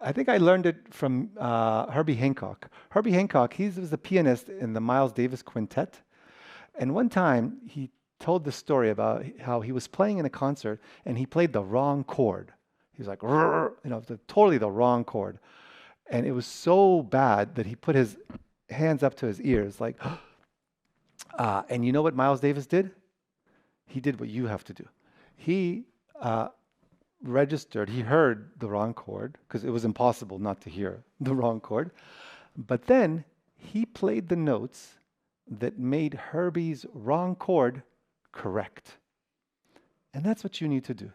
I think I learned it from Herbie Hancock. Herbie Hancock, he was the pianist in the Miles Davis Quintet. And one time he told the story about how he was playing in a concert and he played the wrong chord. He was like, totally the wrong chord. And it was so bad that he put his hands up to his ears like, and you know what Miles Davis did? He did what you have to do. He registered, he heard the wrong chord, because it was impossible not to hear the wrong chord. But then he played the notes that made Herbie's wrong chord correct. And that's what you need to do.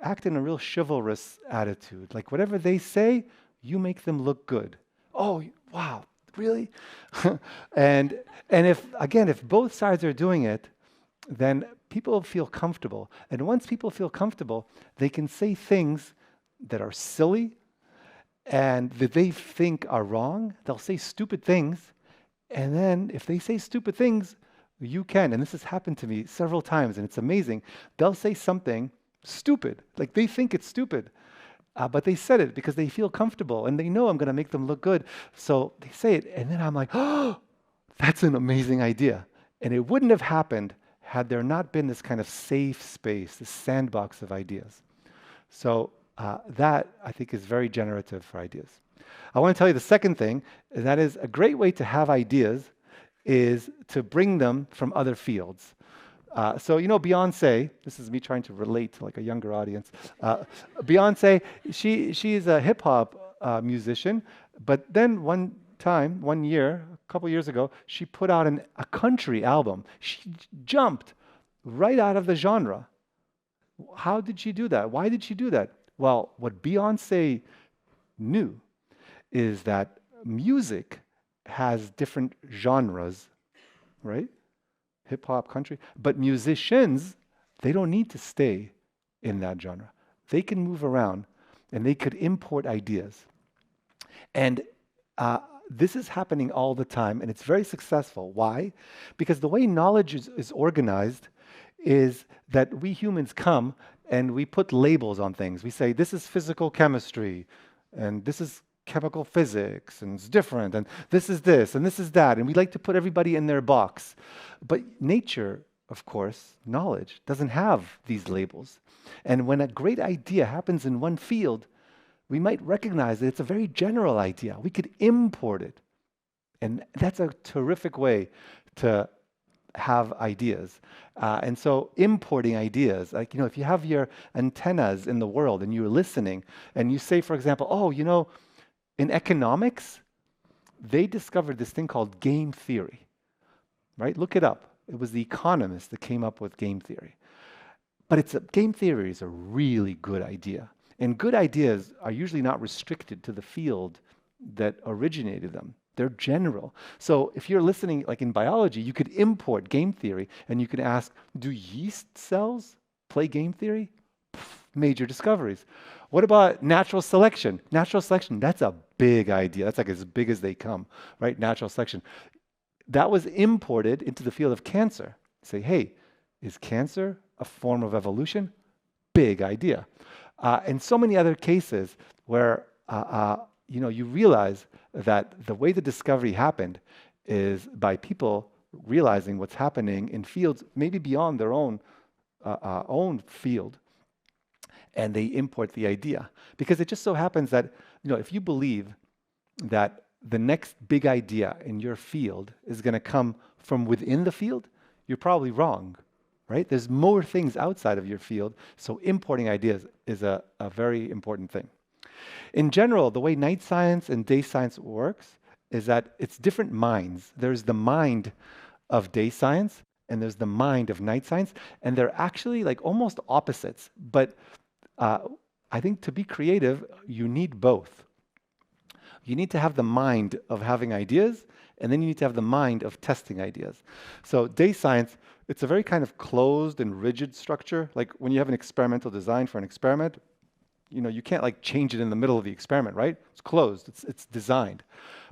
Act in a real chivalrous attitude. Like whatever they say, you make them look good. Oh, wow, really? and if both sides are doing it, then people feel comfortable. And once people feel comfortable, they can say things that are silly and that they think are wrong. They'll say stupid things. And then if they say stupid things, you can. And this has happened to me several times, and it's amazing. They'll say something stupid, like they think it's stupid. But they said it because they feel comfortable and they know I'm going to make them look good. So they say it, and then I'm like, oh, that's an amazing idea. And it wouldn't have happened had there not been this kind of safe space, this sandbox of ideas. So that, I think, is very generative for ideas. I want to tell you the second thing, and that is a great way to have ideas is to bring them from other fields. So, you know, Beyonce, this is me trying to relate to like a younger audience. Beyonce, she's a hip hop musician, but then one year, a couple years ago, she put out a country album. She jumped right out of the genre. How did she do that? Why did she do that? Well, what Beyonce knew is that music has different genres, right? Hip hop, country. But musicians, they don't need to stay in that genre. They can move around and they could import ideas. And this is happening all the time, and it's very successful. Why? Because the way knowledge is organized is that we humans come and we put labels on things. We say, this is physical chemistry, and this is chemical physics, and it's different, and this is this, and this is that, and we like to put everybody in their box. But nature, of course, knowledge, doesn't have these labels. And when a great idea happens in one field, we might recognize that it's a very general idea. We could import it. And that's a terrific way to have ideas. And so importing ideas, like, you know, if you have your antennas in the world and you're listening, and you say, for example, oh, you know, in economics, they discovered this thing called game theory, right? Look it up. It was the economists that came up with game theory. But game theory is a really good idea. And good ideas are usually not restricted to the field that originated them. They're general. So if you're listening, like in biology, you could import game theory and you could ask, do yeast cells play game theory? major discoveries. What about natural selection? Natural selection, that's a big idea. That's like as big as they come, right? Natural selection. That was imported into the field of cancer. Say, hey, is cancer a form of evolution? Big idea. And so many other cases where you realize that the way the discovery happened is by people realizing what's happening in fields maybe beyond their own field, and they import the idea. Because it just so happens that if you believe that the next big idea in your field is going to come from within the field, you're probably wrong, right? There's more things outside of your field, so importing ideas is a very important thing. In general, the way night science and day science works is that it's different minds. There's the mind of day science, and there's the mind of night science, and they're actually like almost opposites. But I think to be creative, you need both. You need to have the mind of having ideas, and then you need to have the mind of testing ideas. So day science, it's a very kind of closed and rigid structure. Like when you have an experimental design for an experiment, you can't like change it in the middle of the experiment, right? It's closed, it's designed.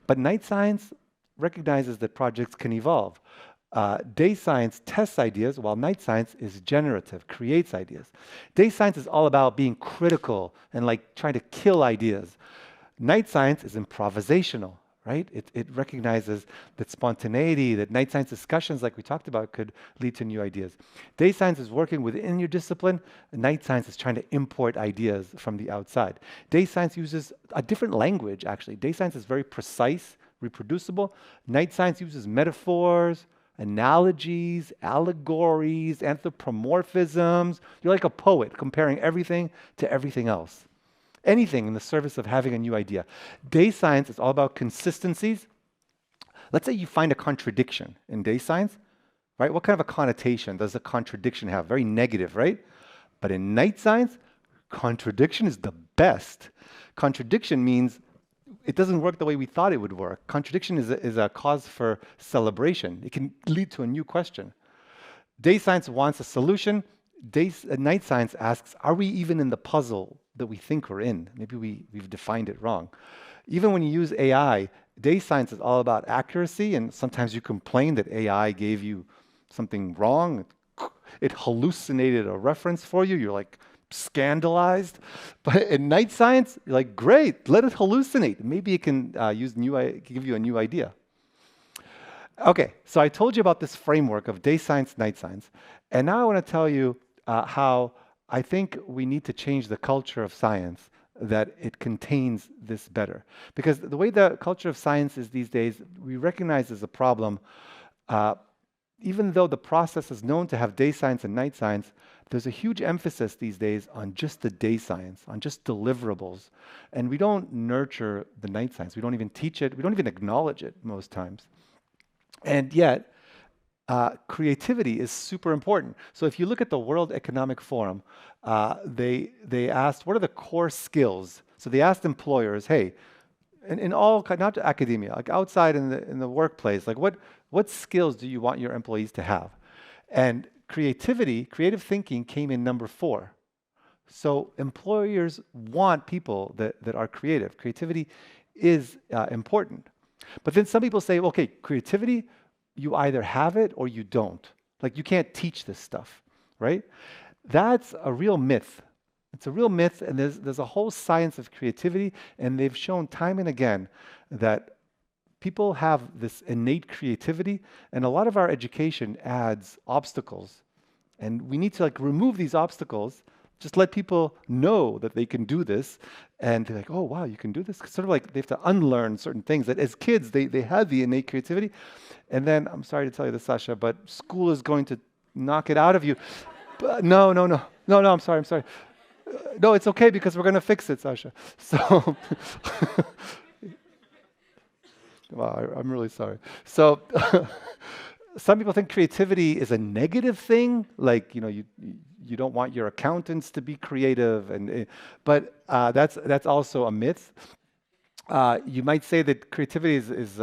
But night science recognizes that projects can evolve. Day science tests ideas, while night science is generative, creates ideas. Day science is all about being critical and like trying to kill ideas. Night science is improvisational, right? It recognizes that spontaneity, that night science discussions like we talked about could lead to new ideas. Day science is working within your discipline. Night science is trying to import ideas from the outside. Day science uses a different language, actually. Day science is very precise, reproducible. Night science uses metaphors, analogies, allegories, anthropomorphisms. You're like a poet comparing everything to everything else. Anything in the service of having a new idea. Day science is all about consistencies. Let's say you find a contradiction in day science, right? What kind of a connotation does a contradiction have? Very negative, right? But in night science, contradiction is the best. Contradiction means it doesn't work the way we thought it would work. Contradiction is a cause for celebration. It can lead to a new question. Day science wants a solution. Night science asks, are we even in the puzzle that we think we're in? Maybe we've defined it wrong. Even when you use AI, day science is all about accuracy, and sometimes you complain that AI gave you something wrong. It hallucinated a reference for you. You're like scandalized. But in night science, you're like, great, let it hallucinate. Maybe it can give you a new idea. Okay, so I told you about this framework of day science, night science, and now I want to tell you how I think we need to change the culture of science that it contains this better. Because the way the culture of science is these days, we recognize as a problem, even though the process is known to have day science and night science, there's a huge emphasis these days on just the day science, on just deliverables. And we don't nurture the night science. We don't even teach it. We don't even acknowledge it most times. And yet, creativity is super important. So if you look at the World Economic Forum, they asked, what are the core skills? So they asked employers, hey, in all, not academia, like outside in the workplace, like what skills do you want your employees to have? And creative thinking came in number 4. So employers want people that are creative. Creativity is important. But then some people say, okay, creativity, you either have it or you don't. Like you can't teach this stuff, right? That's a real myth. It's a real myth, and there's a whole science of creativity, and they've shown time and again that people have this innate creativity, and a lot of our education adds obstacles. And we need to like remove these obstacles, just let people know that they can do this, and they're like, oh wow, you can do this? Sort of like they have to unlearn certain things that as kids, they had the innate creativity. And then, I'm sorry to tell you this, Sasha, but school is going to knock it out of you. No, I'm sorry. No, it's okay because we're going to fix it, Sasha. So, wow, I'm really sorry. So, some people think creativity is a negative thing, like you don't want your accountants to be creative, but that's also a myth. You might say that creativity is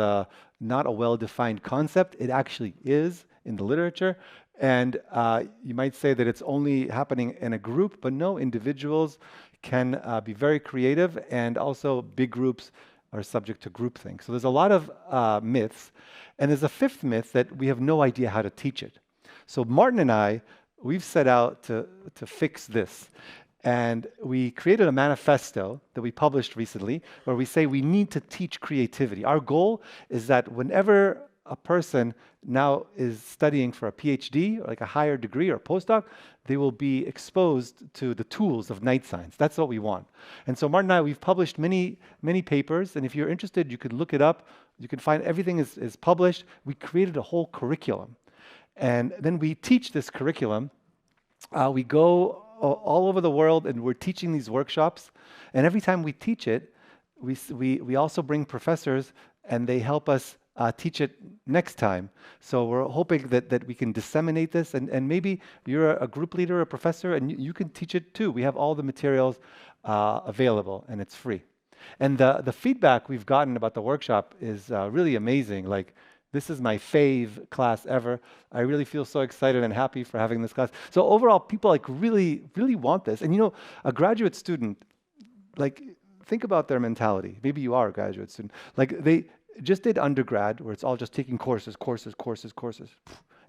not a well-defined concept. It actually is in the literature, And you might say that it's only happening in a group, but no, individuals can be very creative, and also big groups are subject to groupthink. So there's a lot of myths, and there's a fifth myth that we have no idea how to teach it. So Martin and I, we've set out to fix this. And we created a manifesto that we published recently where we say we need to teach creativity. Our goal is that whenever a person now is studying for a PhD, or like a higher degree or postdoc, they will be exposed to the tools of night science. That's what we want. And so Martin and I, we've published many papers, and if you're interested, you could look it up. You can find everything is published. We created a whole curriculum. And then we teach this curriculum. We go all over the world, and we're teaching these workshops. And every time we teach it, we also bring professors, and they help us teach it next time. So we're hoping that we can disseminate this, and maybe you're a group leader or a professor, and you can teach it too. We have all the materials available, and it's free. And the feedback we've gotten about the workshop is really amazing. Like, this is my fave class ever. I really feel so excited and happy for having this class. So overall, people like really want this. And you know, a graduate student, like, think about their mentality. Maybe you are a graduate student. Like, they just did undergrad, where it's all just taking courses.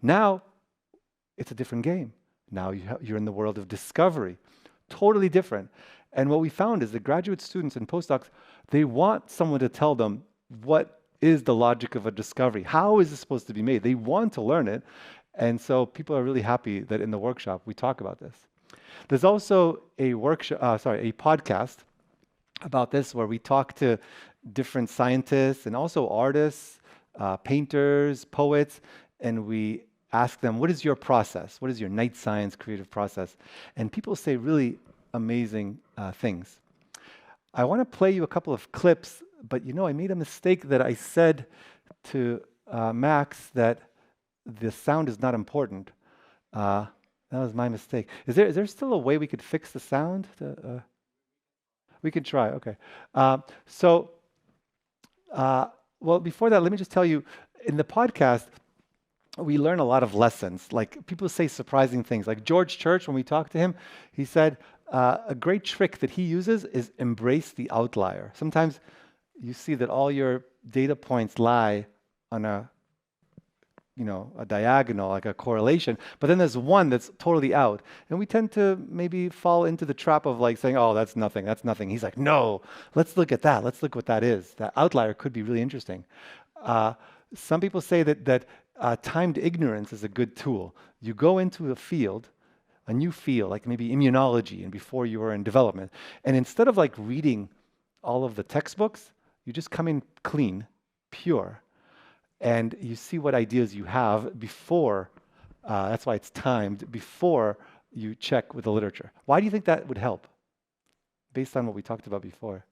Now, it's a different game. Now you're in the world of discovery. Totally different. And what we found is that graduate students and postdocs, they want someone to tell them what is the logic of a discovery. How is it supposed to be made? They want to learn it. And so people are really happy that in the workshop we talk about this. There's also a podcast about this where we talk to different scientists and also artists, painters, poets, and we ask them, what is your process? What is your night science creative process? And people say really amazing things. I want to play you a couple of clips, but you know, I made a mistake that I said to Max that the sound is not important. That was my mistake. Is there still a way we could fix the sound? We could try, okay. Well, before that, let me just tell you, in the podcast, we learn a lot of lessons. Like, people say surprising things. Like George Church, when we talked to him, he said a great trick that he uses is embrace the outlier. Sometimes you see that all your data points lie on a diagonal, like a correlation, but then there's one that's totally out. And we tend to maybe fall into the trap of like saying, oh, that's nothing. He's like, no, let's look at that. Let's look what that is. That outlier could be really interesting. Some people say that timed ignorance is a good tool. You go into a new field, like maybe immunology, and before you were in development, and instead of like reading all of the textbooks, you just come in clean, pure, and you see what ideas you have before, that's why it's timed, before you check with the literature. Why do you think that would help? Based on what we talked about before.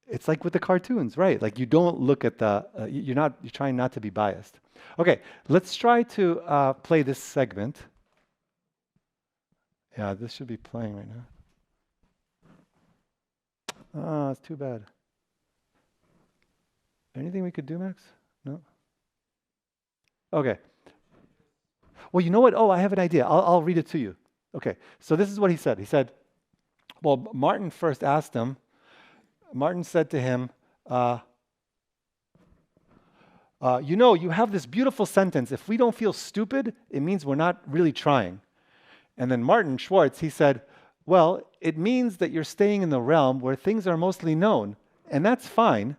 It's like with the cartoons, right? Like, you don't look at you're trying not to be biased. Okay, let's try to play this segment. Yeah, this should be playing right now. Oh, it's too bad. Anything we could do, Max? No? Okay. Well, you know what? Oh, I have an idea. I'll read it to you. Okay, so this is what he said. He said, well, Martin first asked him, Martin said to him, you have this beautiful sentence. If we don't feel stupid, it means we're not really trying. And then Martin Schwartz, he said, well, it means that you're staying in the realm where things are mostly known, and that's fine.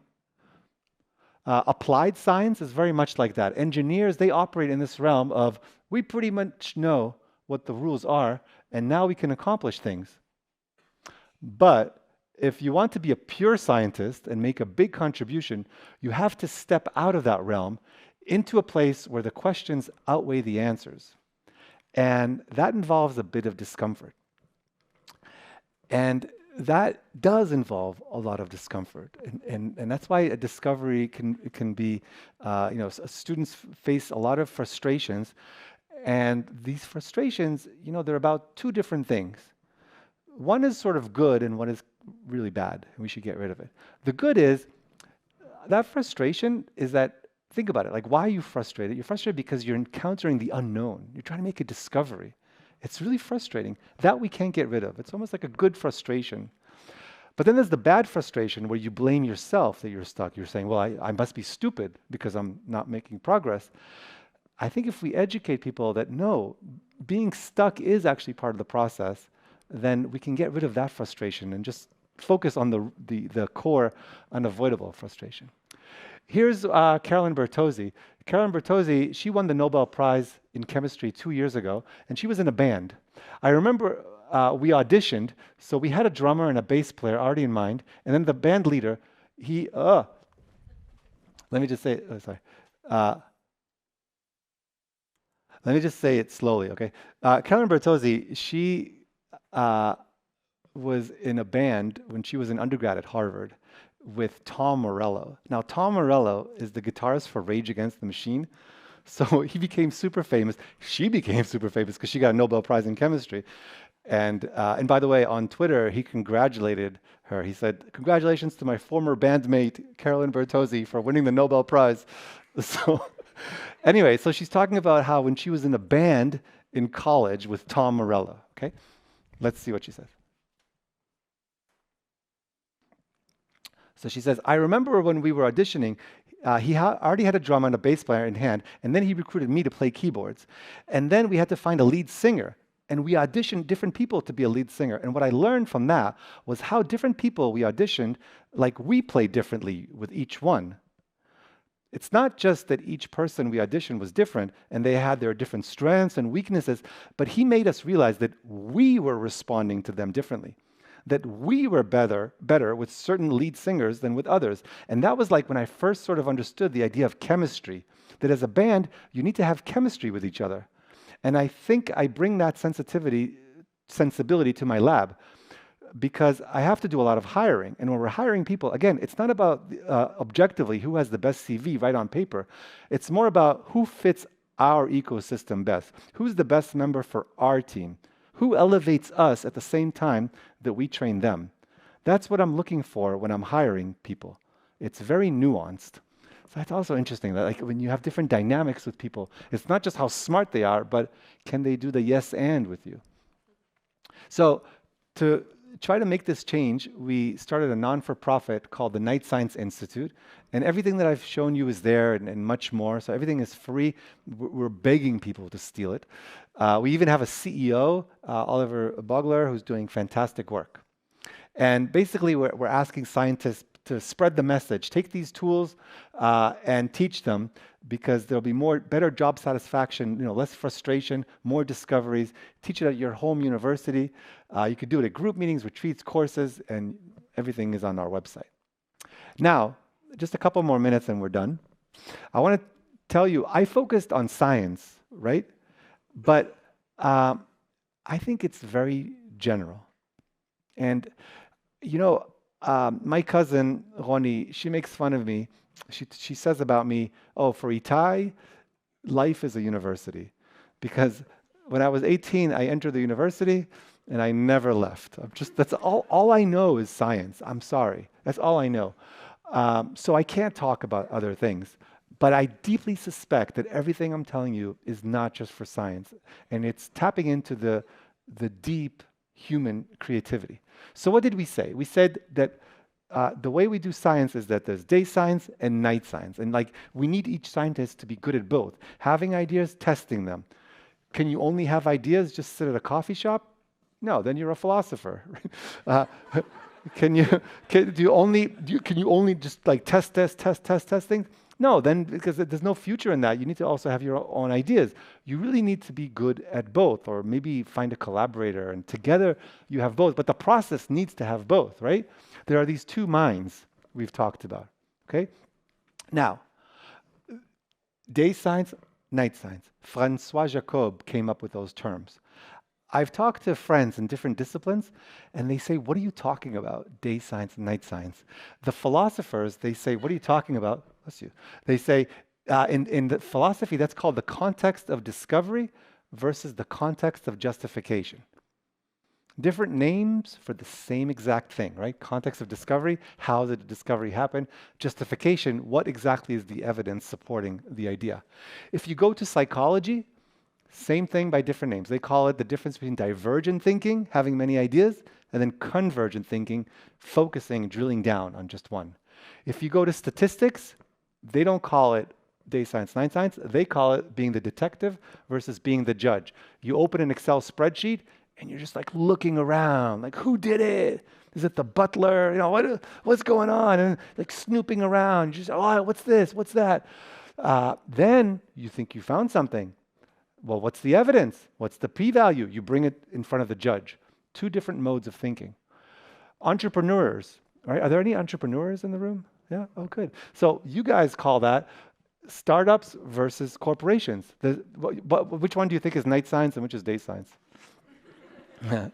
Applied science is very much like that. Engineers, they operate in this realm of, we pretty much know what the rules are, and now we can accomplish things. But if you want to be a pure scientist and make a big contribution, you have to step out of that realm into a place where the questions outweigh the answers. And that involves a bit of discomfort. And that does involve a lot of discomfort. And that's why a discovery can be, students face a lot of frustrations. And these frustrations, they're about two different things. One is sort of good and one is really bad, and we should get rid of it. The good is that frustration is that think about it. Like, why are you frustrated? You're frustrated because you're encountering the unknown. You're trying to make a discovery. It's really frustrating. That we can't get rid of. It's almost like a good frustration. But then there's the bad frustration where you blame yourself that you're stuck. You're saying, well, I must be stupid because I'm not making progress. I think if we educate people that no, being stuck is actually part of the process, then we can get rid of that frustration and just focus on the core unavoidable frustration. Here's Carolyn Bertozzi. Carolyn Bertozzi, she won the Nobel Prize in chemistry 2 years ago, and she was in a band. I remember we auditioned, so we had a drummer and a bass player already in mind, and then the band leader, he, let me just say, sorry. Let me just say it slowly, okay? Carolyn Bertozzi, she was in a band when she was an undergrad at Harvard with Tom Morello. Now, Tom Morello is the guitarist for Rage Against the Machine. So he became super famous. She became super famous because she got a Nobel Prize in chemistry. And by the way, on Twitter, he congratulated her. He said, "Congratulations to my former bandmate, Carolyn Bertozzi, for winning the Nobel Prize." So anyway, so she's talking about how when she was in a band in college with Tom Morello, okay? Let's see what she says. So she says, "I remember when we were auditioning, he already had a drum and a bass player in hand, and then he recruited me to play keyboards. And then we had to find a lead singer, and we auditioned different people to be a lead singer. And what I learned from that was how different people we auditioned, like we played differently with each one. It's not just that each person we auditioned was different and they had their different strengths and weaknesses, but he made us realize that we were responding to them differently, that we were better with certain lead singers than with others. And that was like when I first sort of understood the idea of chemistry, that as a band, you need to have chemistry with each other. And I think I bring that sensibility to my lab because I have to do a lot of hiring. And when we're hiring people, again, it's not about objectively who has the best CV right on paper. It's more about who fits our ecosystem best, who's the best member for our team, who elevates us at the same time that we train them. That's what I'm looking for when I'm hiring people. It's very nuanced. So that's also interesting that like when you have different dynamics with people, it's not just how smart they are, but can they do the yes and with you? So to try to make this change, we started a non-for-profit called the Night Science Institute. And everything that I've shown you is there and much more. So everything is free. We're begging people to steal it. We even have a CEO, Oliver Bogler, who's doing fantastic work. And basically, we're asking scientists to spread the message. Take these tools and teach them because there'll be better job satisfaction, less frustration, more discoveries. Teach it at your home university. You could do it at group meetings, retreats, courses, and everything is on our website. Now, just a couple more minutes and we're done. I want to tell you, I focused on science, right? But I think it's very general. And, my cousin, Roni, she makes fun of me. She says about me, oh, for Itai, life is a university. Because when I was 18, I entered the university and I never left. That's all I know is science. I'm sorry. That's all I know. So I can't talk about other things. But I deeply suspect that everything I'm telling you is not just for science. And it's tapping into the deep human creativity. So what did we say? We said that the way we do science is that there's day science and night science. And we need each scientist to be good at both. Having ideas, testing them. Can you only have ideas, just sit at a coffee shop? No, then you're a philosopher. Can you only just test things? No, then because there's no future in that, you need to also have your own ideas. You really need to be good at both, or maybe find a collaborator, and together you have both. But the process needs to have both, right? There are these two minds we've talked about, okay? Now, day science, night science. François Jacob came up with those terms. I've talked to friends in different disciplines, and they say, what are you talking about, day science and night science? The philosophers, they say, what are you talking about? Bless you. They say, in the philosophy, that's called the context of discovery versus the context of justification. Different names for the same exact thing, right? Context of discovery, how did the discovery happen? Justification, what exactly is the evidence supporting the idea? If you go to psychology, same thing by different names. They call it the difference between divergent thinking, having many ideas, and then convergent thinking, focusing, drilling down on just one. If you go to statistics, they don't call it day science, night science. They call it being the detective versus being the judge. You open an Excel spreadsheet, and you're just like looking around, like who did it? Is it the butler? You know, what's going on? And like snooping around, just, oh, what's this? What's that? Then you think you found something. Well, what's the evidence? What's the p-value? You bring it in front of the judge. Two different modes of thinking. Entrepreneurs, right? Are there any entrepreneurs in the room? Yeah, oh, good. So you guys call that startups versus corporations. Which one do you think is night science and which is day science? Right.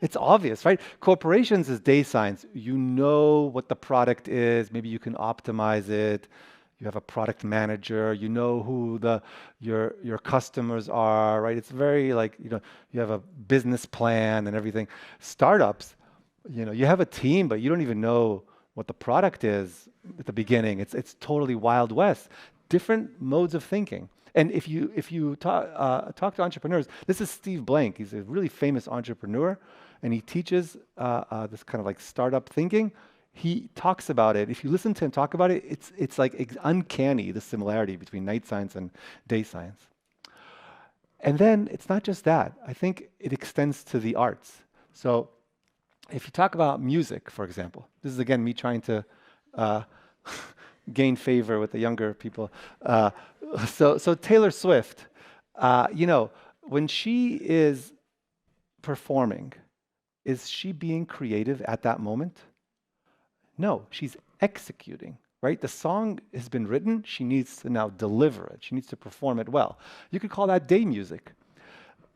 It's obvious, right? Corporations is day science. You know what the product is. Maybe you can optimize it. You have a product manager. You know who your customers are, right? It's very like, you know, you have a business plan and everything. Startups, you know, you have a team, but you don't even know what the product is at the beginning. It's totally Wild West. Different modes of thinking. And if you talk to entrepreneurs, this is Steve Blank. He's a really famous entrepreneur, and he teaches this kind of like startup thinking. He talks about it. If you listen to him talk about it, it's like uncanny, the similarity between night science and day science. And then it's not just that. I think it extends to the arts. So if you talk about music, for example, this is again me trying to gain favor with the younger people. So Taylor Swift, you know, when she is performing, is she being creative at that moment? No, she's executing, right? The song has been written. She needs to now deliver it. She needs to perform it well. You could call that day music.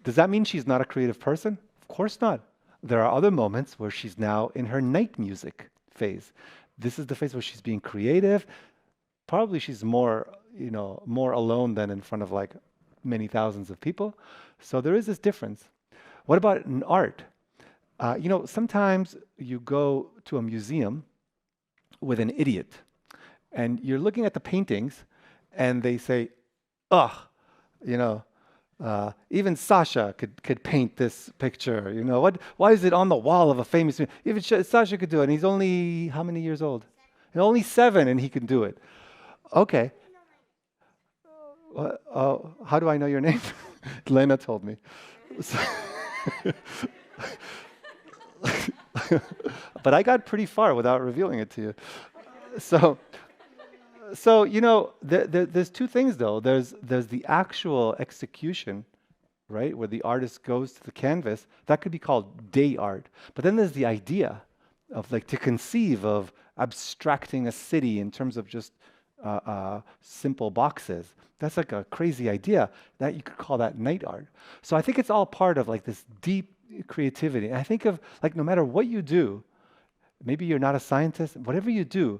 Does that mean she's not a creative person? Of course not. There are other moments where she's now in her night music phase. This is the phase where she's being creative. Probably she's more, you know, more alone than in front of like many thousands of people. So there is this difference. What about in art? You know, sometimes you go to a museum with an idiot, and you're looking at the paintings, and they say, "Ugh, you know, even Sasha could paint this picture. You know, why is it on the wall of a famous? Even Sasha could do it. And he's only how many years old? And only 7, and he can do it. Okay. How do I know your name? Lena told me. But I got pretty far without revealing it to you. So you know, there's two things though. There's the actual execution, right, where the artist goes to the canvas. That could be called day art. But then there's the idea of like to conceive of abstracting a city in terms of just simple boxes. That's like a crazy idea that you could call that night art. So I think it's all part of like this deep creativity. And I think of like no matter what you do, maybe you're not a scientist, whatever you do,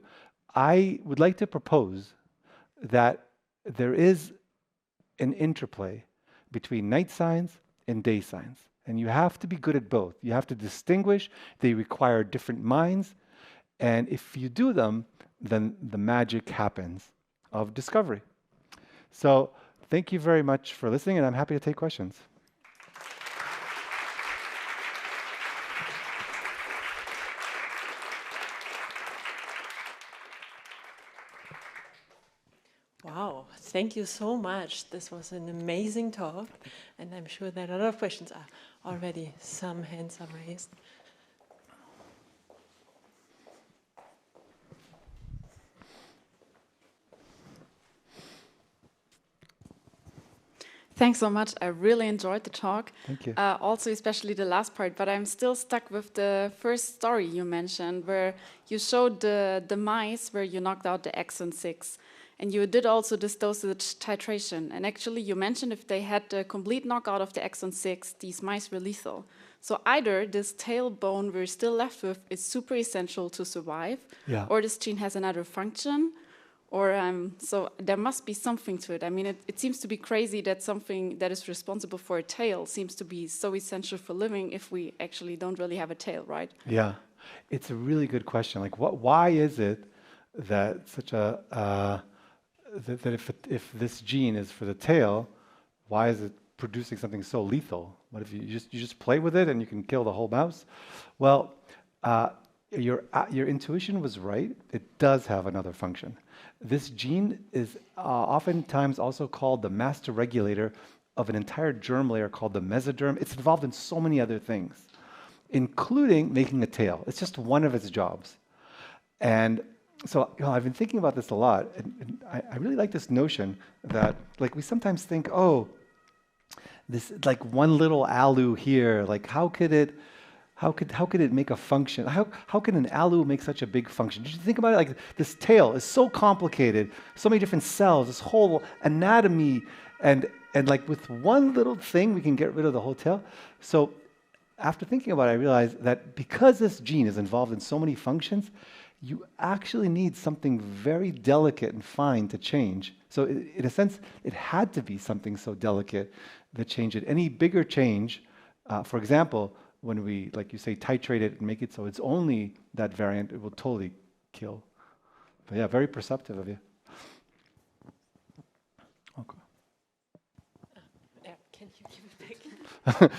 I would like to propose that there is an interplay between night science and day science. And you have to be good at both. You have to distinguish. They require different minds. And if you do them, then the magic happens of discovery. So thank you very much for listening, and I'm happy to take questions. Wow, thank you so much. This was an amazing talk, and I'm sure that a lot of questions are already, some hands are raised. Thanks so much. I really enjoyed the talk. Thank you. Also, especially the last part, but I'm still stuck with the first story you mentioned, where you showed the mice where you knocked out the exon 6. And you did also this dosage titration. And actually, you mentioned if they had the complete knockout of the exon 6, these mice were lethal. So either this tailbone we're still left with is super essential to survive, Yeah. or this gene has another function, Or so there must be something to it. I mean, it seems to be crazy that something that is responsible for a tail seems to be so essential for living if we actually don't really have a tail, right? Yeah, it's a really good question. Like, why is it that such a that if this gene is for the tail, why is it producing something so lethal? What if you just play with it and you can kill the whole mouse? Well, your intuition was right. It does have another function. This gene is oftentimes also called the master regulator of an entire germ layer called the mesoderm. It's involved in so many other things, including making a tail. It's just one of its jobs. And so I've been thinking about this a lot, and I really like this notion that, like, we sometimes think, oh, this like one little alu here, like how could it make a function? How can an alu make such a big function? Did you think about it? Like, this tail is so complicated, so many different cells, this whole anatomy, and like with one little thing we can get rid of the whole tail. So after thinking about it, I realized that because this gene is involved in so many functions, you actually need something very delicate and fine to change. So in a sense, it had to be something so delicate that changed it. Any bigger change, for example, when we, like you say, titrate it and make it so it's only that variant, it will totally kill. But yeah, very perceptive of you. Okay. Yeah, can you give it back?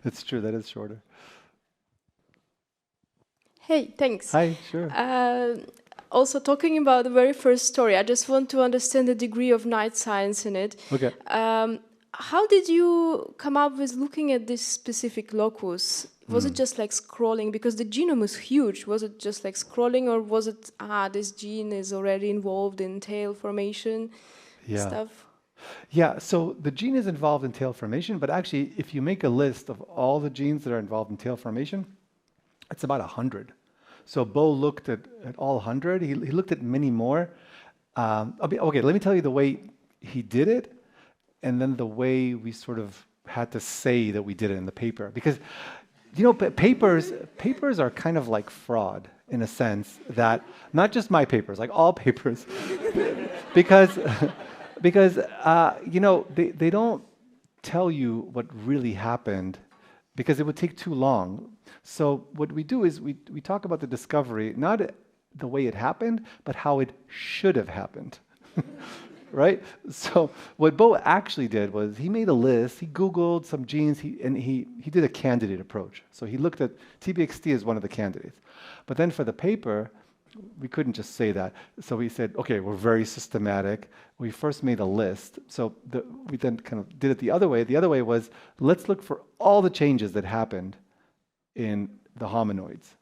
It's true, that is shorter. Hey, thanks. Hi, sure. Also, talking about the very first story, I just want to understand the degree of night science in it. Okay. How did you come up with looking at this specific locus? Was it just like scrolling? Because the genome is huge. Was it just like scrolling, or was it, this gene is already involved in tail formation stuff? Yeah, so the gene is involved in tail formation, but actually, if you make a list of all the genes that are involved in tail formation, it's about 100. So Bo looked at all 100. He looked at many more. Okay, let me tell you the way he did it, and then the way we sort of had to say that we did it in the paper. Because, you know, papers are kind of like fraud in a sense that, not just my papers, like all papers, because you know, they don't tell you what really happened because it would take too long. So what we do is we talk about the discovery, not the way it happened, but how it should have happened. Right? So what Bo actually did was he made a list, he Googled some genes, and he did a candidate approach. So he looked at TBXT as one of the candidates. But then for the paper, we couldn't just say that. So we said, okay, we're very systematic. We first made a list. So we then kind of did it the other way. The other way was, let's look for all the changes that happened in the hominoids.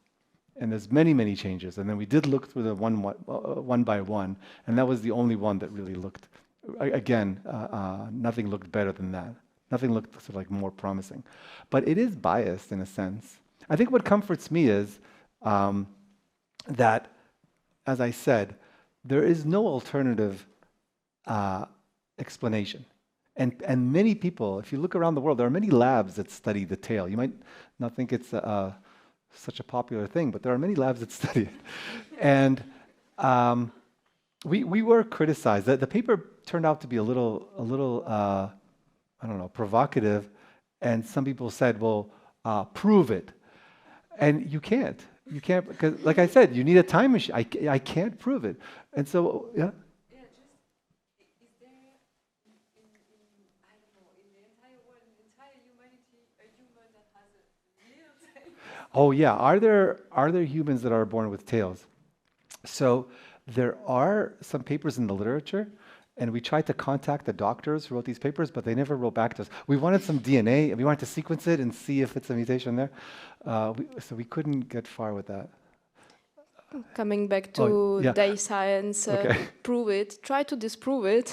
And there's many, many changes. And then we did look through the one by one, and that was the only one that really looked, again, nothing looked better than that. Nothing looked sort of like more promising. But it is biased in a sense. I think what comforts me is that, as I said, there is no alternative explanation. And many people, if you look around the world, there are many labs that study the tail. You might not think it's such a popular thing, but there are many labs that study it. And we were criticized. The paper turned out to be a little I don't know, provocative. And some people said, well, prove it. And you can't. You can't, because like I said, you need a time machine. I can't prove it. And so, yeah. Oh yeah, are there humans that are born with tails? So there are some papers in the literature, and we tried to contact the doctors who wrote these papers, but they never wrote back to us. We wanted some DNA, and we wanted to sequence it and see if it's a mutation there. So we couldn't get far with that. Coming back to day science, prove it, try to disprove it.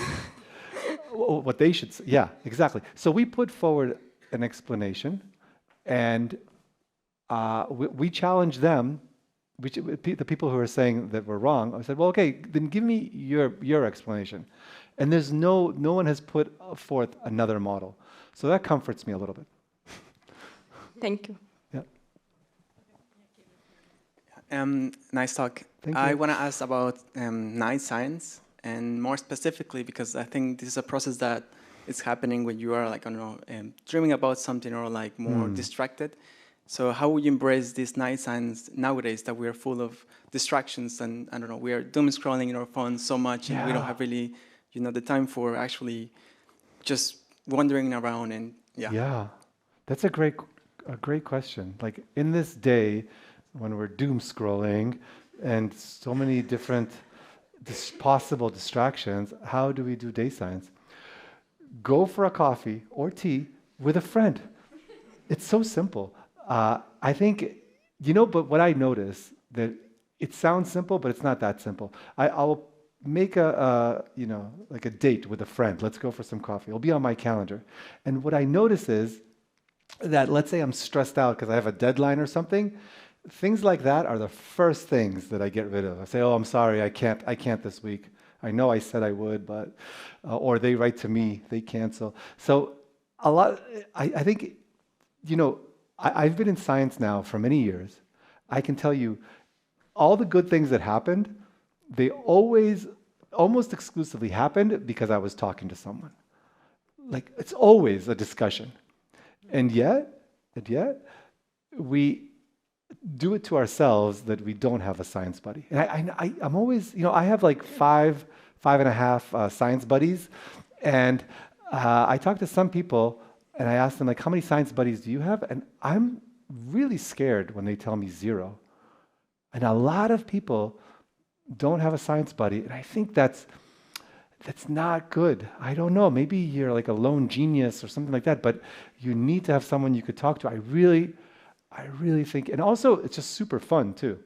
What they should say, yeah, exactly. So we put forward an explanation, and we challenged them, the people who are saying that we're wrong. I said, well, okay, then give me your explanation. And there's no one has put forth another model. So that comforts me a little bit. Thank you. Yeah. Nice talk. Thank you. I want to ask about night science, and more specifically because I think this is a process that is happening when you are like, I don't know, dreaming about something or like more distracted. So how would you embrace this night science nowadays that we are full of distractions and, I don't know, we are doom scrolling in our phones so much and we don't have really, you know, the time for actually just wandering around and Yeah, that's a great question. Like in this day when we're doom scrolling and so many different possible distractions, how do we do day science? Go for a coffee or tea with a friend. It's so simple. I think, you know, but what I notice that it sounds simple, but it's not that simple. I'll make you know, like a date with a friend. Let's go for some coffee. It'll be on my calendar. And what I notice is that, let's say I'm stressed out because I have a deadline or something. Things like that are the first things that I get rid of. I say, oh, I'm sorry, I can't this week. I know I said I would, but, or they write to me, they cancel. So a lot, I think, you know, I've been in science now for many years. I can tell you all the good things that happened, they always, almost exclusively happened because I was talking to someone. Like, it's always a discussion. And yet, we do it to ourselves that we don't have a science buddy. And I'm always, you know, I have like five and a half science buddies. And I talk to some people and I ask them, like, how many science buddies do you have? And I'm really scared when they tell me 0. And a lot of people don't have a science buddy. And I think that's not good. I don't know. Maybe you're like a lone genius or something like that, but you need to have someone you could talk to. I really think, and also it's just super fun too.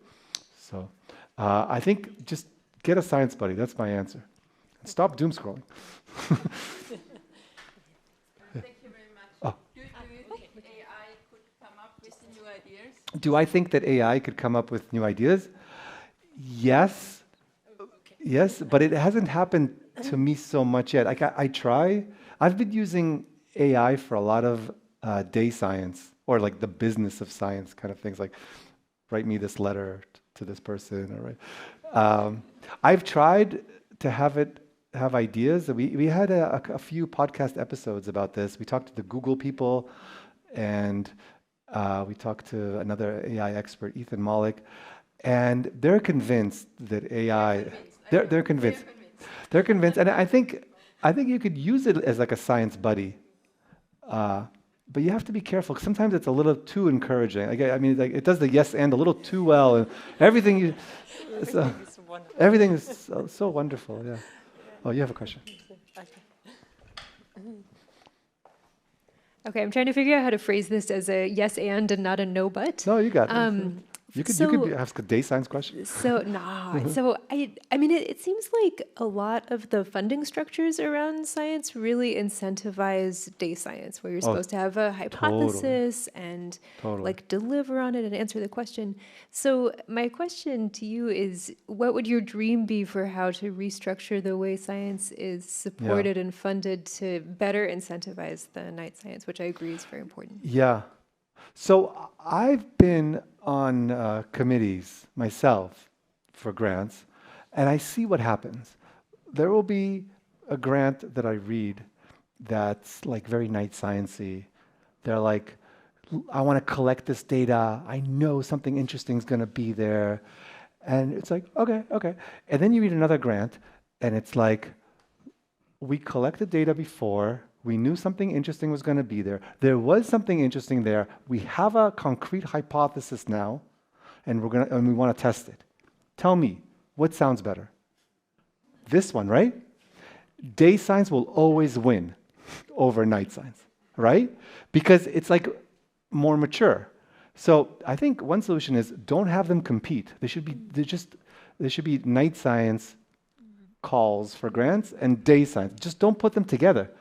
So I think just get a science buddy. That's my answer. And stop doom scrolling. Thank you very much. Oh. Do you think AI could come up with new ideas? Do I think that AI could come up with new ideas? Yes. Yes, but it hasn't happened to me so much yet. Like I try. I've been using AI for a lot of day science or like the business of science kind of things, like write me this letter to this person. Or I've tried to have ideas. We had a few podcast episodes about this. We talked to the Google people, and we talked to another AI expert, Ethan Malik, and they're convinced that AI. They're convinced. They're convinced, and I think you could use it as like a science buddy, but you have to be careful. 'Cause sometimes it's a little too encouraging. I mean, like it does the yes and a little too well, and everything. Everything is so wonderful. Yeah. Oh, you have a question. Okay, I'm trying to figure out how to phrase this as a yes and not a no but. No, you got it. You could ask a day science question. So I mean, it seems like a lot of the funding structures around science really incentivize day science, where you're supposed to have a hypothesis and like deliver on it and answer the question. So my question to you is, what would your dream be for how to restructure the way science is supported and funded to better incentivize the night science, which I agree is very important? Yeah. So I've been on committees myself for grants, and I see what happens. There will be a grant that I read that's like very night sciencey. They're like, I want to collect this data. I know something interesting is going to be there. And it's like, okay. And then you read another grant, and it's like, we collected data before. We knew something interesting was going to be there. There was something interesting there. We have a concrete hypothesis now, and we want to test it. Tell me, what sounds better? This one, right? Day science will always win over night science, right? Because it's like more mature. So I think one solution is don't have them compete. There should be night science calls for grants and day science. Just don't put them together.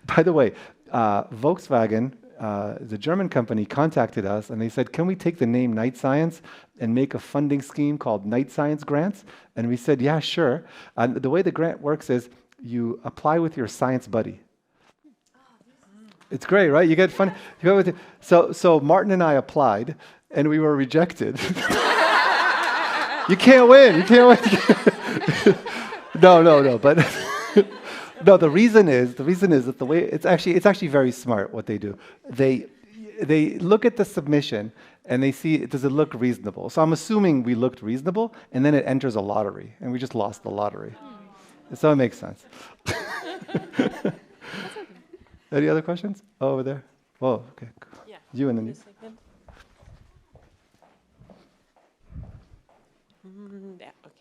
By the way, Volkswagen, the German company, contacted us and they said, can we take the name Night Science and make a funding scheme called Night Science Grants? And we said, yeah, sure. And the way the grant works is you apply with your science buddy. It's great, right? You get fun. So Martin and I applied and we were rejected. You can't win. You can't win. No. But no, the reason is that the way it's actually very smart what they do. They look at the submission and they see, does it look reasonable? So I'm assuming we looked reasonable, and then it enters a lottery, and we just lost the lottery. So it makes sense. Any other questions? Oh, over there. Oh, okay. Yeah. You and then you. Yeah, okay.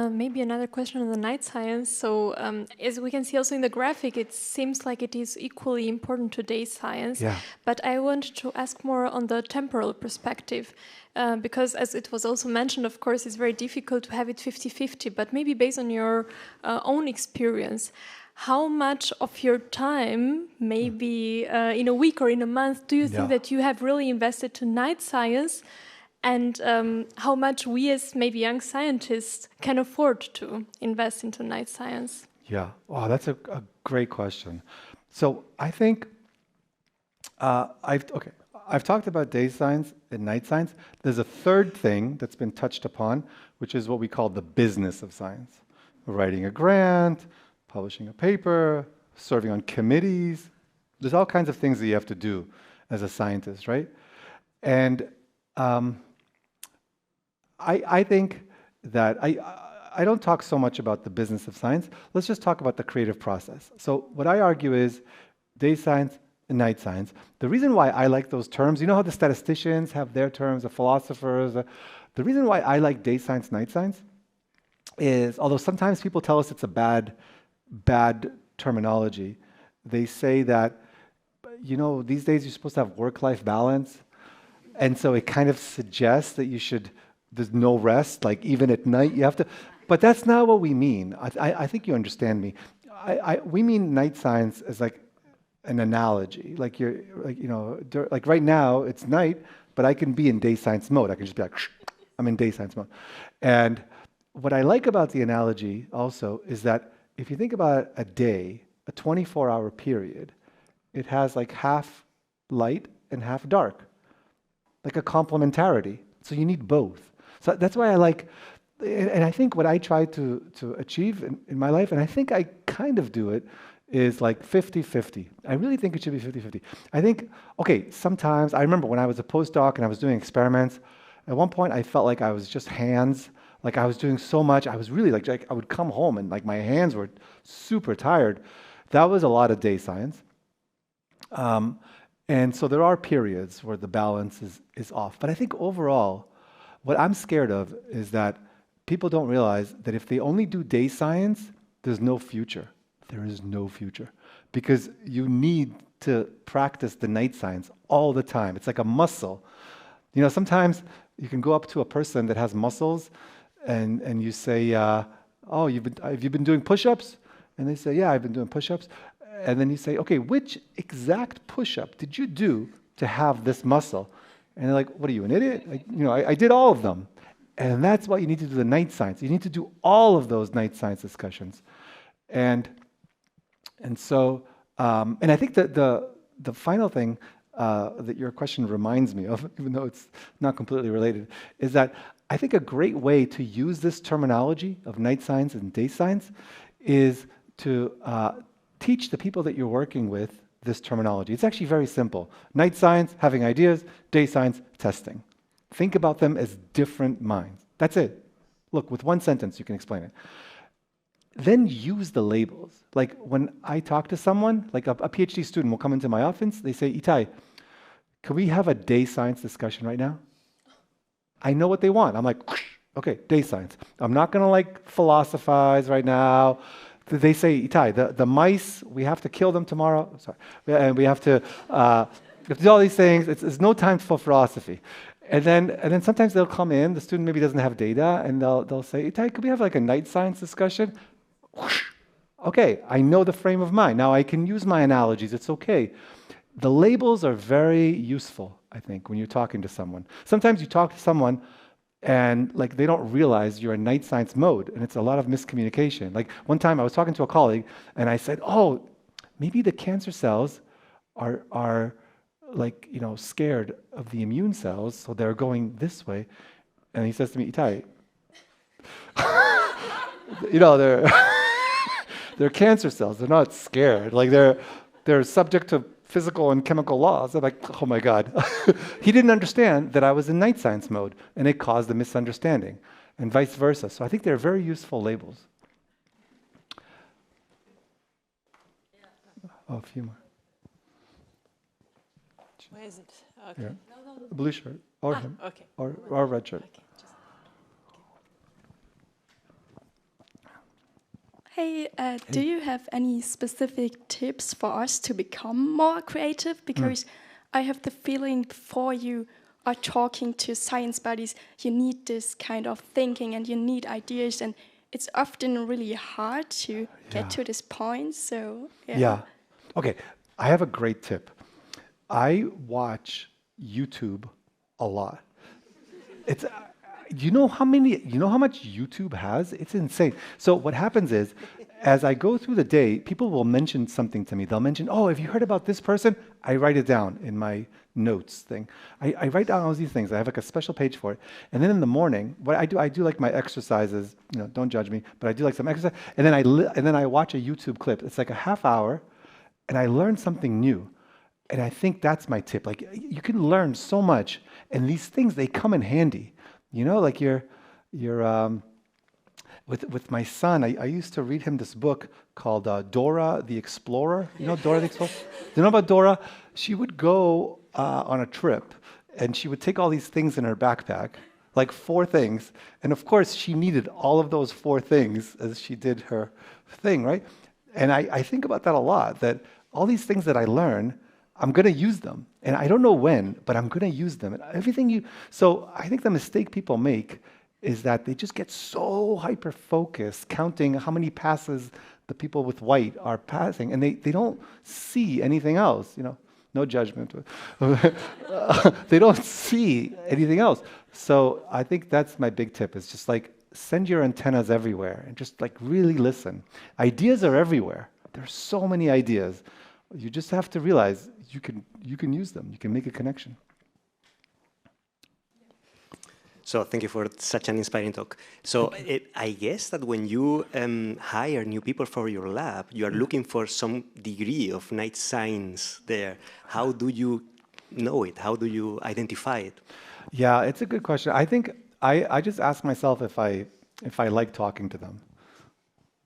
Maybe another question on the night science. So as we can see also in the graphic, it seems like it is equally important to day science. Yeah. But I want to ask more on the temporal perspective, because as it was also mentioned, of course, it's very difficult to have it 50-50, but maybe based on your own experience, how much of your time, maybe in a week or in a month, do you think that you have really invested to night science? And how much we as maybe young scientists can afford to invest into night science? Yeah, wow, that's a great question. So I think I've talked about day science and night science. There's a third thing that's been touched upon, which is what we call the business of science. Writing a grant, publishing a paper, serving on committees. There's all kinds of things that you have to do as a scientist, right? And I think that I don't talk so much about the business of science. Let's just talk about the creative process. So what I argue is day science and night science. The reason why I like those terms, you know how the statisticians have their terms, the philosophers, the reason why I like day science, night science is, although sometimes people tell us it's a bad terminology, they say that, you know, these days you're supposed to have work-life balance, and so it kind of suggests that there's no rest, like even at night you have to, but that's not what we mean. I think you understand me. We mean night science as like an analogy, like like right now it's night, but I can be in day science mode. I can just be like, I'm in day science mode. And what I like about the analogy also is that if you think about a day, a 24-hour period, it has like half light and half dark, like a complementarity. So you need both. So that's why I like, and I think what I try to achieve in my life, and I think I kind of do it, is like 50-50. I really think it should be 50-50. I think, okay, sometimes, I remember when I was a postdoc and I was doing experiments, at one point I felt like I was just hands, like I was doing so much, I was really like I would come home and like my hands were super tired. That was a lot of day science. And so there are periods where the balance is off. But I think overall, what I'm scared of is that people don't realize that if they only do day science, there's no future. There is no future. Because you need to practice the night science all the time. It's like a muscle. You know, sometimes you can go up to a person that has muscles and you say, oh, have you been doing push-ups? And they say, yeah, I've been doing push-ups. And then you say, okay, which exact push-up did you do to have this muscle? And they're like, what are you, an idiot? Like, you know, I did all of them. And that's why you need to do the night science. You need to do all of those night science discussions. And so, and I think that the final thing that your question reminds me of, even though it's not completely related, is that I think a great way to use this terminology of night science and day science is to teach the people that you're working with this terminology. It's actually very simple. Night science, having ideas; day science, testing. Think about them as different minds. That's it. Look, with one sentence you can explain it. Then use the labels. Like when I talk to someone, like a PhD student will come into my office, they say, Itai, can we have a day science discussion right now? I know what they want. I'm like, okay, day science. I'm not going to like philosophize right now. They say, Itai, the mice, we have to kill them tomorrow. Sorry. And we have to do all these things. It's no time for philosophy. And then sometimes they'll come in, the student maybe doesn't have data, and they'll say, Itai, could we have like a night science discussion? Okay, I know the frame of mind. Now I can use my analogies. It's okay. The labels are very useful, I think, when you're talking to someone. Sometimes you talk to someone and like they don't realize you're in night science mode, and it's a lot of miscommunication. Like one time I was talking to a colleague and I said, oh, maybe the cancer cells are like, scared of the immune cells, so they're going this way. And he says to me, Itai, they're they're cancer cells. They're not scared. Like they're subject to physical and chemical laws. I'm like, oh my God. He didn't understand that I was in night science mode, and it caused a misunderstanding, and vice versa. So I think they're very useful labels. Oh, a few more. Where is it? Okay. Yeah. Blue shirt, or him, okay. or red shirt. Okay. Hey, do you have any specific tips for us to become more creative? Because I have the feeling before you are talking to science buddies, you need this kind of thinking and you need ideas, and it's often really hard to get to this point. So yeah. Okay, I have a great tip. I watch YouTube a lot. It's you know how much YouTube has? It's insane. So what happens is, as I go through the day, people will mention something to me. They'll mention, oh, have you heard about this person? I write it down in my notes thing. I write down all these things. I have like a special page for it. And then in the morning, what I do like my exercises. Don't judge me, but I do like some exercise. And then I watch a YouTube clip. It's like a half hour, and I learn something new. And I think that's my tip. Like, you can learn so much, and these things, they come in handy. Like with my son, I used to read him this book called Dora the Explorer. Dora the Explorer? Do you know about Dora? She would go on a trip, and she would take all these things in her backpack, like 4 things. And of course, she needed all of those 4 things as she did her thing, right? And I think about that a lot, that all these things that I learn, I'm going to use them. And I don't know when, but I'm going to use them. And so I think the mistake people make is that they just get so hyper-focused, counting how many passes the people with white are passing, and they don't see anything else. No judgment. They don't see anything else. So I think that's my big tip, is just like send your antennas everywhere and just like really listen. Ideas are everywhere. There's so many ideas. You just have to realize you can use them. You can make a connection. So thank you for such an inspiring talk. So I guess that when you hire new people for your lab, you are looking for some degree of night science there. How do you know it? How do you identify it? Yeah, it's a good question. I think I just ask myself if I like talking to them.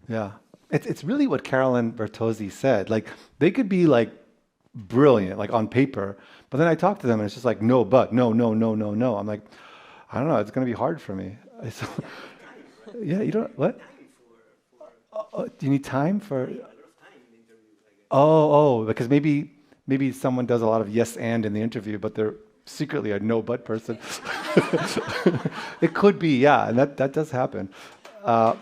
Yeah. It's really what Carolyn Bertozzi said. Like, they could be like brilliant, like on paper, but then I talk to them and it's just like, no, but, no. I'm like, I don't know, it's going to be hard for me. Yeah, you don't, what? Do you need time for? Because maybe someone does a lot of yes and in the interview, but they're secretly a no but person. It could be, yeah, and that does happen. But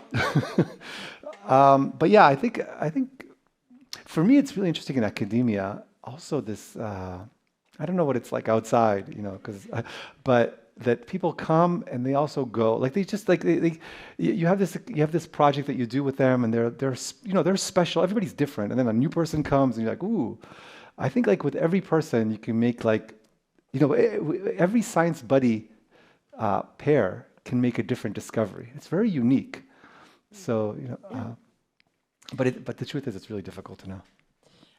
yeah, I think for me it's really interesting in academia. Also, this I don't know what it's like outside, but that people come and they also go. Like, they just like you have this project that you do with them, and they're special. Everybody's different, and then a new person comes, and you're like, ooh. I think like with every person, you can make like, every science buddy pair can make a different discovery. It's very unique. So, but the truth is, it's really difficult to know.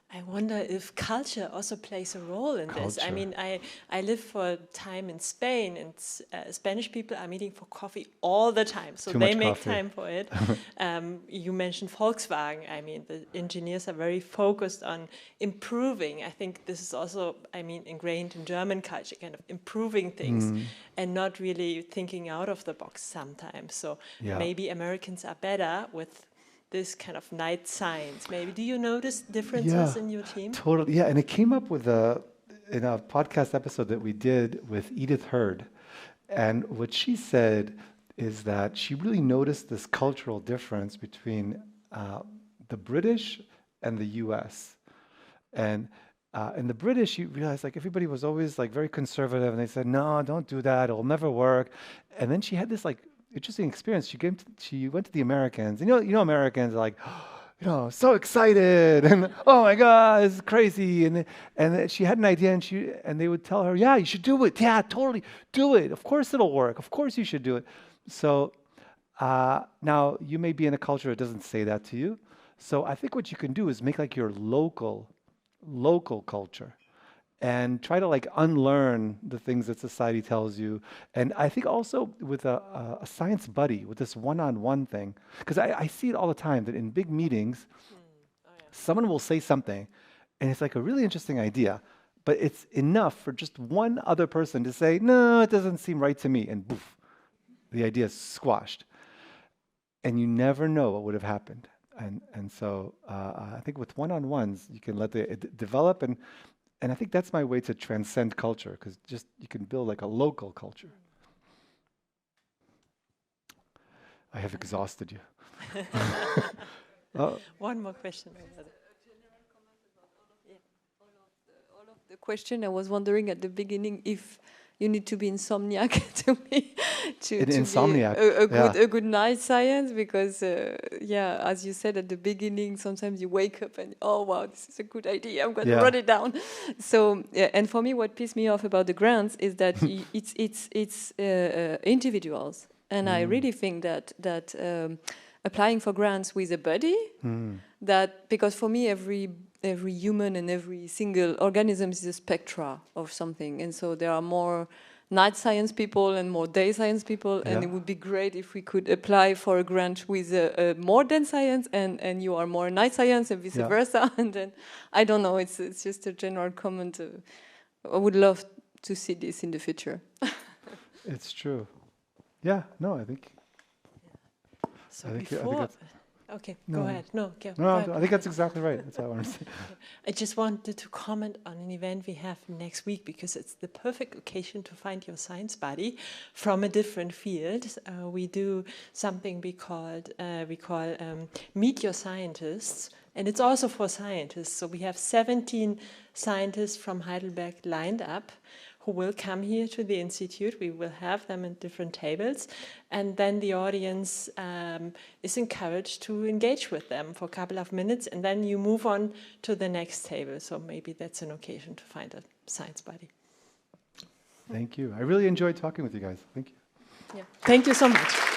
I wonder if culture also plays a role in this. I mean, I lived for a time in Spain, and Spanish people are meeting for coffee all the time, so they make time for it. You mentioned Volkswagen. I mean, the engineers are very focused on improving. I think this is also, ingrained in German culture, kind of improving things and not really thinking out of the box sometimes. So maybe Americans are better with this kind of night science. Maybe do you notice differences in your team? Totally, yeah. And it came up in a podcast episode that we did with Edith Hurd, and what she said is that she really noticed this cultural difference between the British and the U.S. And in the British, you realize like everybody was always like very conservative, and they said, "No, don't do that; it'll never work." And then she had this like interesting experience. She went to the Americans. Americans are like, so excited, and oh my God, this is crazy. And she had an idea, and they would tell her, yeah, you should do it. Yeah, totally, do it. Of course it'll work. Of course you should do it. So now you may be in a culture that doesn't say that to you. So I think what you can do is make like your local culture, and try to like unlearn the things that society tells you. And I think also with a science buddy, with this one-on-one thing, because I see it all the time that in big meetings, someone will say something, and it's like a really interesting idea, but it's enough for just one other person to say, no, it doesn't seem right to me, and poof, the idea is squashed. And you never know what would have happened. And so I think with one-on-ones, you can let it develop, and I think that's my way to transcend culture, because just you can build like a local culture. I have exhausted you. One more question. All of the question, I was wondering at the beginning if you need to be insomniac to be a good night science, because as you said at the beginning, sometimes you wake up and oh wow, this is a good idea, I'm going to write it down. So and for me, what pissed me off about the grants is that it's individuals, and I really think that applying for grants with a buddy, that because for me every human and every single organism is a spectra of something, and so there are more night science people and more day science people, and it would be great if we could apply for a grant with a more dense science, and you are more night science and vice versa. And then I don't know, it's just a general comment. I would love to see this in the future. It's true. Yeah, no, I think. So go ahead. No, go ahead. I think that's exactly right. That's what I want to say. I just wanted to comment on an event we have next week, because it's the perfect occasion to find your science buddy from a different field. We do something we call Meet Your Scientists, and it's also for scientists. So we have 17 scientists from Heidelberg lined up, who will come here to the Institute. We will have them in different tables, and then the audience is encouraged to engage with them for a couple of minutes, and then you move on to the next table. So maybe that's an occasion to find a science buddy. Thank you. I really enjoyed talking with you guys. Thank you. Yeah. Thank you so much.